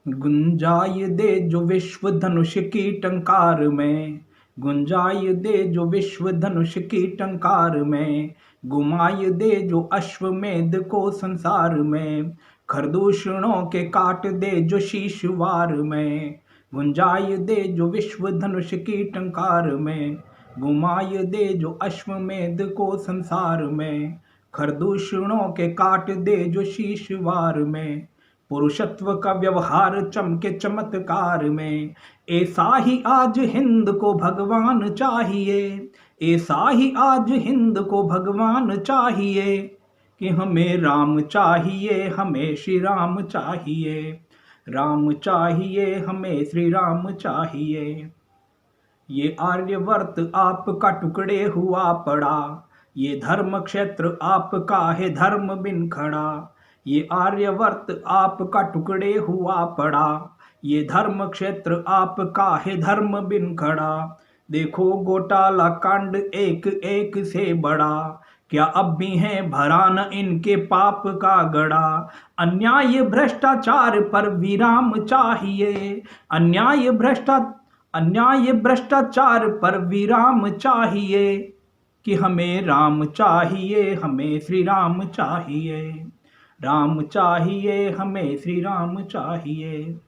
गुंजाई दे जो विश्व धनुष की टंकार में, गुंजाई दे जो विश्व धनुष की टंकार में, गुमाई दे जो अश्वमेध को संसार में, खरदूषणों के काट दे जो शीश वार में, गुंजाई दे जो विश्व धनुष की टंकार में, गुमाई दे जो अश्वमेध को संसार में, खरदूषणों के काट दे जो शीश वार में, पुरुषत्व का व्यवहार चमके चमत्कार में, ऐसा ही आज हिंद को भगवान चाहिए, ऐसा ही आज हिंद को भगवान चाहिए, कि हमें राम चाहिए, हमें श्री राम चाहिए, राम चाहिए, हमें श्री राम चाहिए। ये आर्यवर्त आपका टुकड़े हुआ पड़ा, ये धर्म क्षेत्र आपका है धर्म बिन खड़ा, ये आर्यवर्त आपका टुकड़े हुआ पड़ा, ये धर्म क्षेत्र आपका है धर्म बिन खड़ा। देखो घोटाला कांड एक एक से बड़ा, क्या अब भी है भरा न इनके पाप का गड़ा। अन्याय भ्रष्टाचार पर विराम चाहिए, अन्याय भ्रष्टाचार पर विराम चाहिए, कि हमें राम चाहिए, हमें श्री राम चाहिए, राम चाहिए, हमें श्री राम चाहिए।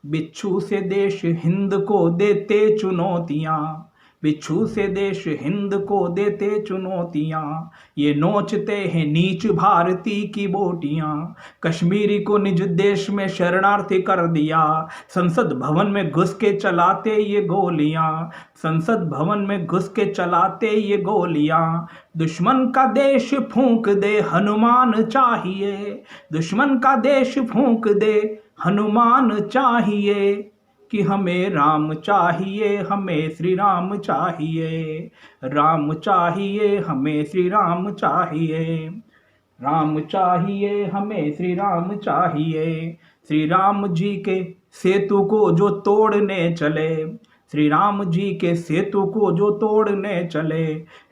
बिच्छू से देश हिंद को देते चुनौतियाँ, बिच्छू से देश हिंद को देते चुनौतियाँ, ये नोचते हैं नीच भारती की बोटियाँ। कश्मीरी को निज देश में शरणार्थी कर दिया, संसद भवन में घुस के चलाते ये गोलियाँ, संसद भवन में घुस के चलाते ये गोलियाँ। दुश्मन का देश फूंक दे हनुमान चाहिए, दुश्मन का देश फूंक दे हनुमान चाहिए, कि हमें राम चाहिए, हमें श्री राम चाहिए, राम चाहिए, हमें श्री राम चाहिए, राम चाहिए, हमें श्री राम चाहिए। श्री राम जी के सेतु को जो तोड़ने चले, श्री राम जी के सेतु को जो तोड़ने चले,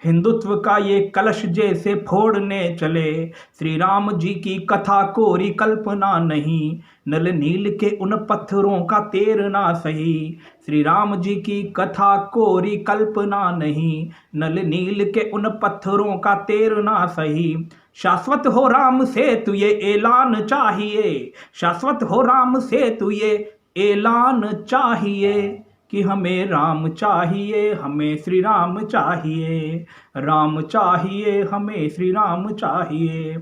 हिंदुत्व का ये कलश जैसे फोड़ने चले। श्री राम जी की कथा कोरी कल्पना नहीं, नल नील के उन पत्थरों का तैरना सही। श्री राम जी की कथा कोरी कल्पना नहीं, नल नील के उन पत्थरों का तैरना सही। शाश्वत हो राम सेतु ये ऐलान चाहिए, शाश्वत हो राम सेतु ये ऐलान चाहिए, कि हमें राम चाहिए, हमें श्री राम चाहिए, राम चाहिए, हमें श्री राम चाहिए।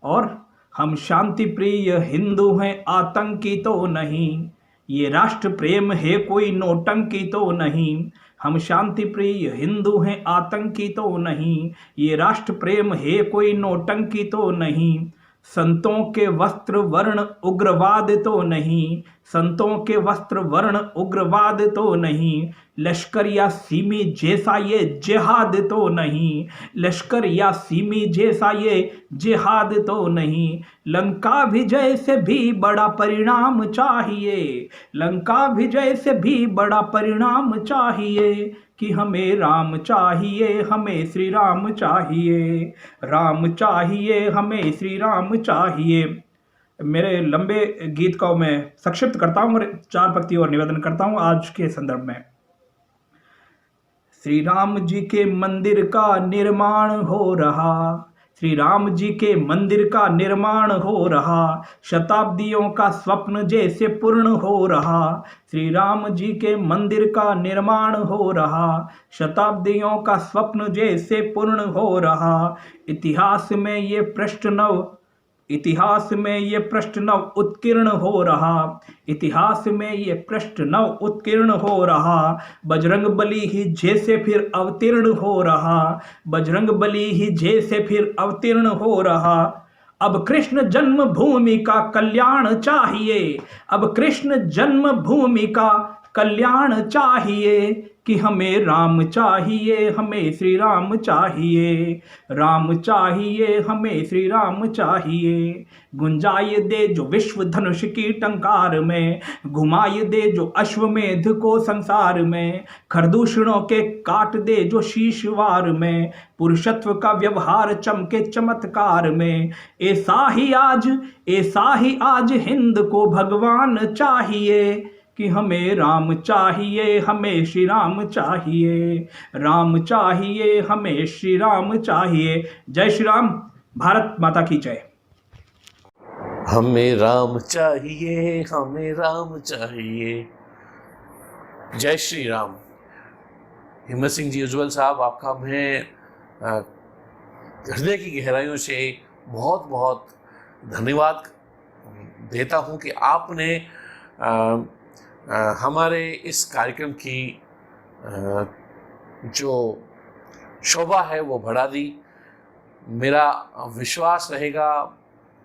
और हम शांति प्रिय हिंदू हैं, आतंकी तो नहीं, ये राष्ट्र प्रेम है कोई नौटंकी तो नहीं। हम शांति प्रिय हिंदू हैं, आतंकी तो नहीं, ये राष्ट्र प्रेम है कोई नौटंकी तो नहीं। संतों के वस्त्र वर्ण उग्रवाद तो नहीं, संतों के वस्त्र वर्ण उग्रवाद तो नहीं, लश्कर या सिमी जैसा ये जिहाद तो नहीं, लश्कर या सिमी जैसा ये जिहाद तो नहीं। लंका विजय से भी बड़ा परिणाम चाहिए, लंका विजय से भी बड़ा परिणाम चाहिए, कि हमें राम चाहिए, हमें श्री राम चाहिए, राम चाहिए, हमें श्री राम चाहिए। मेरे लंबे गीत को मैं संक्षिप्त करता हूँ और 4 पंक्ति और निवेदन करता हूँ आज के संदर्भ में। श्री राम जी के मंदिर का निर्माण हो रहा, श्री राम जी के मंदिर का निर्माण हो रहा, शताब्दियों का स्वप्न जैसे पूर्ण हो रहा, श्री राम जी के मंदिर का निर्माण हो रहा, शताब्दियों का स्वप्न जैसे पूर्ण हो रहा। इतिहास में ये प्रश्न नव, इतिहास में ये प्रश्न नव उत्कीर्ण हो रहा, इतिहास में ये प्रश्न नव उत्कीर्ण हो रहा। बजरंग बली ही जैसे फिर अवतीर्ण हो रहा, बजरंग बली ही जैसे फिर अवतीर्ण हो रहा। अब कृष्ण जन्मभूमि का कल्याण चाहिए, अब कृष्ण जन्मभूमि का कल्याण चाहिए, कि हमें राम चाहिए, हमें श्री राम चाहिए, राम चाहिए, हमें श्री राम चाहिए। गुंजाए दे जो विश्व धनुष की टंकार में, घुमाए दे जो अश्वमेध को संसार में, खरदूषणों के काट दे जो शीशवार में, पुरुषत्व का व्यवहार चमके चमत्कार में। ऐसा ही आज हिंद को भगवान चाहिए, कि हमें राम चाहिए, हमें श्री राम चाहिए, राम चाहिए, हमें श्री राम चाहिए। जय श्री राम, भारत माता की जय। हमें राम चाहिए, हमें राम चाहिए। जय श्री राम। हिम्मत सिंह जी उज्ज्वल साहब, आपका मैं हृदय की गहराइयों से बहुत बहुत धन्यवाद देता हूं कि आपने हमारे इस कार्यक्रम की जो शोभा है वो बढ़ा दी। मेरा विश्वास रहेगा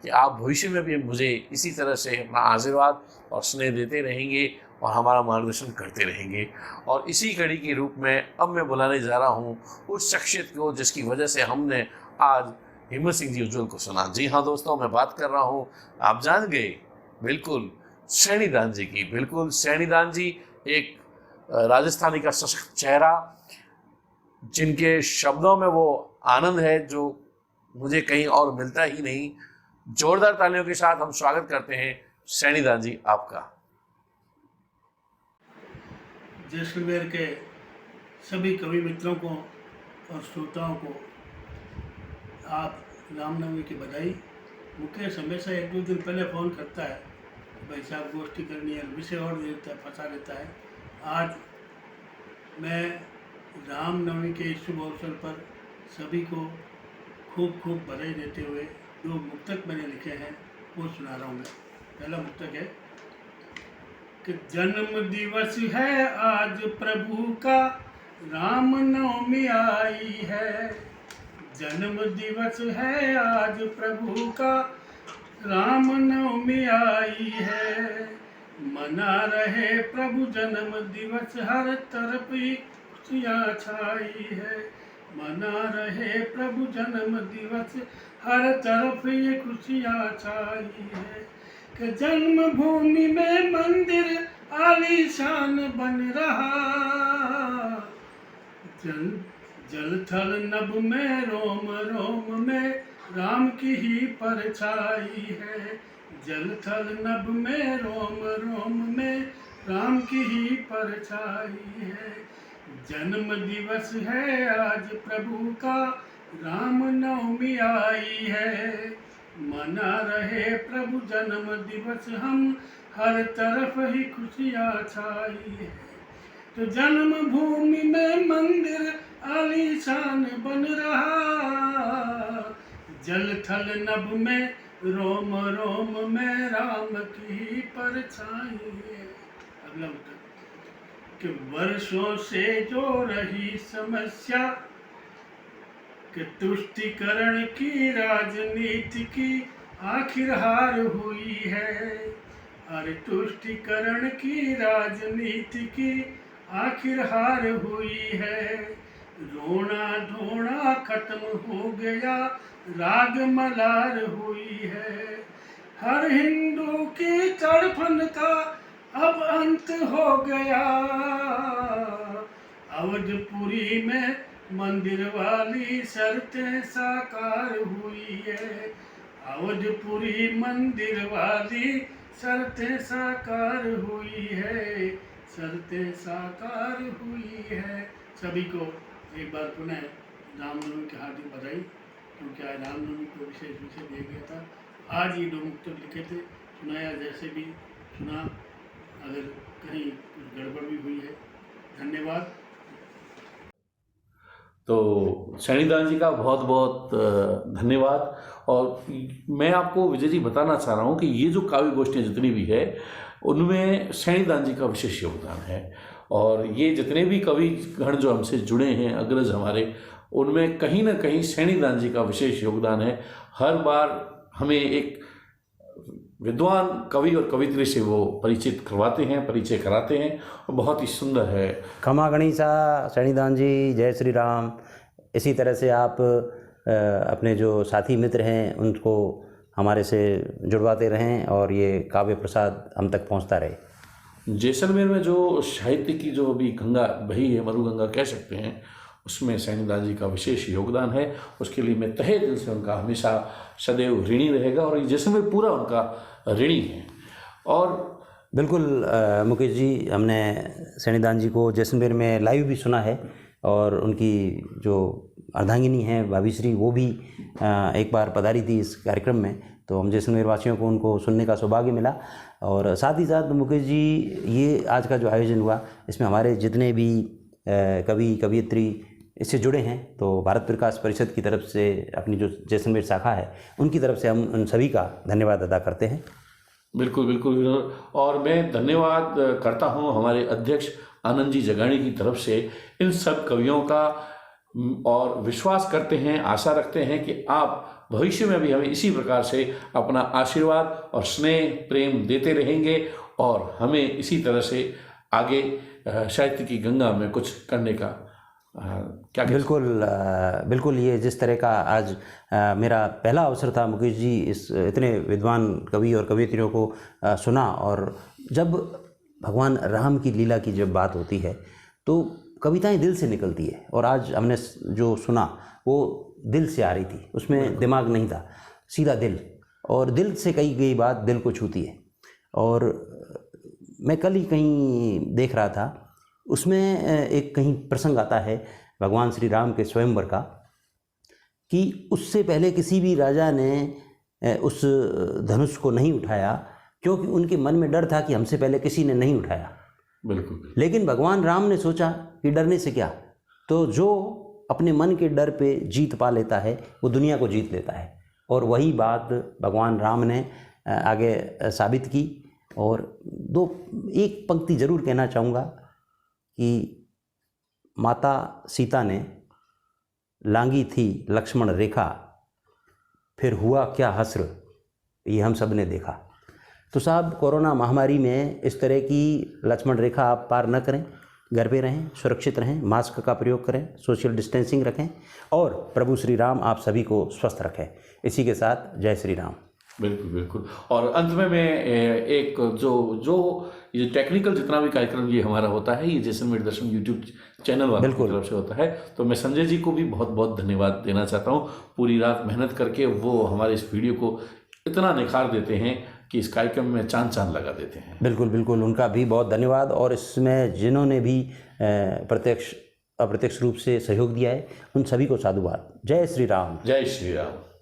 कि आप भविष्य में भी मुझे इसी तरह से अपना आशीर्वाद और स्नेह देते रहेंगे और हमारा मार्गदर्शन करते रहेंगे। और इसी कड़ी के रूप में अब मैं बुलाने जा रहा हूँ उस शख्सियत को जिसकी वजह से हमने आज हिम्मत सिंह जी उज्ज्वल को सुना। जी हाँ दोस्तों, मैं बात कर रहा हूँ, आप जान गए, बिल्कुल सैनीदान जी की। बिल्कुल सैनीदान जी एक राजस्थानी का सशक्त चेहरा, जिनके शब्दों में वो आनंद है जो मुझे कहीं और मिलता ही नहीं। जोरदार तालियों के साथ हम स्वागत करते हैं सैनीदान जी आपका। जैसलमेर के सभी कवि मित्रों को और श्रोताओं को आप रामनवमी की बधाई। मुकेश हमेशा 1-2 दिन पहले फ़ोन करता है, भाई साहब गोष्ठी करनी है, विषय और देता है, फंसा देता है। आज मैं रामनवमी के इस शुभ अवसर पर सभी को खूब खूब बधाई देते हुए 2 मुक्तक मैंने लिखे हैं वो सुना रहा हूँ मैं। पहला मुक्तक है कि जन्म दिवस है आज प्रभु का, रामनवमी आई है। जन्म दिवस है आज प्रभु का, रामनवमी आई है। मना रहे प्रभु जन्म दिवस, हर तरफ खुशियाँ छाई है। मना रहे प्रभु जन्म दिवस, हर तरफ ये खुशियाँ छाई है। कि जन्मभूमि में मंदिर आलीशान बन रहा, जल थल नभ में रोम रोम में राम की ही परछाई है। जल थल नभ में रोम रोम में राम की ही परछाई है। जन्म दिवस है आज प्रभु का, रामनवमी आई है। मना रहे प्रभु जन्म दिवस हम, हर तरफ ही खुशियाँ छाई है। तो जन्मभूमि में मंदिर आलीशान बन रहा, जल थल नभ में रोम रोम में राम की परछाई है। अगला उत्तर कि वर्षों से जो रही समस्या, कि तुष्टिकरण की राजनीति की आखिर हार हुई है। अरे तुष्टिकरण की राजनीति की आखिर हार हुई है। रोना धोना खत्म हो गया, राग मलार हुई है। हर हिंदू की तड़पन का अब अंत हो गया। अवधपुरी में मंदिर वाली शर्तें साकार हुई है। अवधपुरी मंदिर वाली शर्तें साकार हुई है, शर्तें साकार हुई है। सभी को एक बार पुनः रामनवमी की हार्दिक बधाई, क्योंकि आज रामनवमी को विशेष रूप से दिया गया था। आज ये 2 मुक्तक लिखे थे, सुनाया जैसे भी सुना, अगर कहीं कुछ गड़बड़ भी हुई है धन्यवाद। तो सैनीदान जी का बहुत बहुत धन्यवाद। और मैं आपको विजय जी बताना चाह रहा हूँ कि ये जो काव्य गोष्ठियाँ जितनी भी है उनमें सैनीदान जी का विशेष योगदान है। और ये जितने भी कवि गण जो हमसे जुड़े हैं अग्रज हमारे, उनमें कहीं ना कहीं सैनीदान जी का विशेष योगदान है। हर बार हमें एक विद्वान कवि और कवित्री से वो परिचित करवाते हैं, परिचय कराते हैं, और बहुत ही सुंदर है। खमा गणिसा सैनीदान जी, जय श्री राम। इसी तरह से आप अपने जो साथी मित्र हैं उनको हमारे से जुड़वाते रहें और ये काव्य प्रसाद हम तक पहुंचता रहे। जैसलमेर में जो साहित्य की जो अभी गंगा बही है, मरुगंगा कह सकते हैं, उसमें सैनीदान जी का विशेष योगदान है। उसके लिए मैं तहे दिल से उनका हमेशा सदैव ऋणी रहेगा, और जैसलमेर पूरा उनका ऋणी है। और बिल्कुल मुकेश जी, हमने सैनीदान जी को जैसलमेर में लाइव भी सुना है, और उनकी जो अर्धांगिनी है भाभीश्री, वो भी एक बार पधारी थी इस कार्यक्रम में, तो हम जैसलमेर वासियों को उनको सुनने का सौभाग्य मिला। और साथ ही साथ मुकेश जी, ये आज का जो आयोजन हुआ इसमें हमारे जितने भी कवि कवियत्री इससे जुड़े हैं, तो भारत प्रकाश परिषद की तरफ से अपनी जो जैसलमेर शाखा है उनकी तरफ से हम उन सभी का धन्यवाद अदा करते हैं। बिल्कुल बिल्कुल। और मैं धन्यवाद करता हूँ हमारे अध्यक्ष आनंद जी जगाणी की तरफ से इन सब कवियों का, और विश्वास करते हैं, आशा रखते हैं कि आप भविष्य में भी हमें इसी प्रकार से अपना आशीर्वाद और स्नेह प्रेम देते रहेंगे, और हमें इसी तरह से आगे साहित्य की गंगा में कुछ करने का क्या बिल्कुल ये जिस तरह का आज मेरा पहला अवसर था मुकेश जी, इस इतने विद्वान कवि और कवियत्रियों को सुना। और जब भगवान राम की लीला की जब बात होती है तो कविताएं दिल से निकलती है, और आज हमने जो सुना वो दिल से आ रही थी, उसमें दिमाग नहीं था, सीधा दिल, और दिल से कही गई बात दिल को छूती है। और मैं कल ही कहीं देख रहा था, उसमें एक कहीं प्रसंग आता है भगवान श्री राम के स्वयंवर का, कि उससे पहले किसी भी राजा ने उस धनुष को नहीं उठाया, क्योंकि उनके मन में डर था कि हमसे पहले किसी ने नहीं उठाया। बिल्कुल। लेकिन भगवान राम ने सोचा कि डरने से क्या, तो जो अपने मन के डर पे जीत पा लेता है वो दुनिया को जीत लेता है। और वही बात भगवान राम ने आगे साबित की। और एक पंक्ति जरूर कहना चाहूँगा कि माता सीता ने लांगी थी लक्ष्मण रेखा, फिर हुआ क्या हस्र ये हम सब ने देखा। तो साहब, कोरोना महामारी में इस तरह की लक्ष्मण रेखा आप पार न करें, घर पे रहें, सुरक्षित रहें, मास्क का प्रयोग करें, सोशल डिस्टेंसिंग रखें, और प्रभु श्री राम आप सभी को स्वस्थ रखें। इसी के साथ जय श्री राम। बिल्कुल बिल्कुल। और अंत में मैं एक जो ये टेक्निकल जितना भी कार्यक्रम ये हमारा होता है, ये जैसलमेर दर्शन यूट्यूब चैनल वालों की तरफ से होता है, तो मैं संजय जी को भी बहुत बहुत धन्यवाद देना चाहता हूँ। पूरी रात मेहनत करके वो हमारे इस वीडियो को इतना निखार देते हैं कि इस कार्यक्रम में चांद लगा देते हैं। बिल्कुल बिल्कुल, उनका भी बहुत धन्यवाद। और इसमें जिन्होंने भी प्रत्यक्ष अप्रत्यक्ष रूप से सहयोग दिया है उन सभी को साधुवाद। जय श्री राम। जय श्री राम।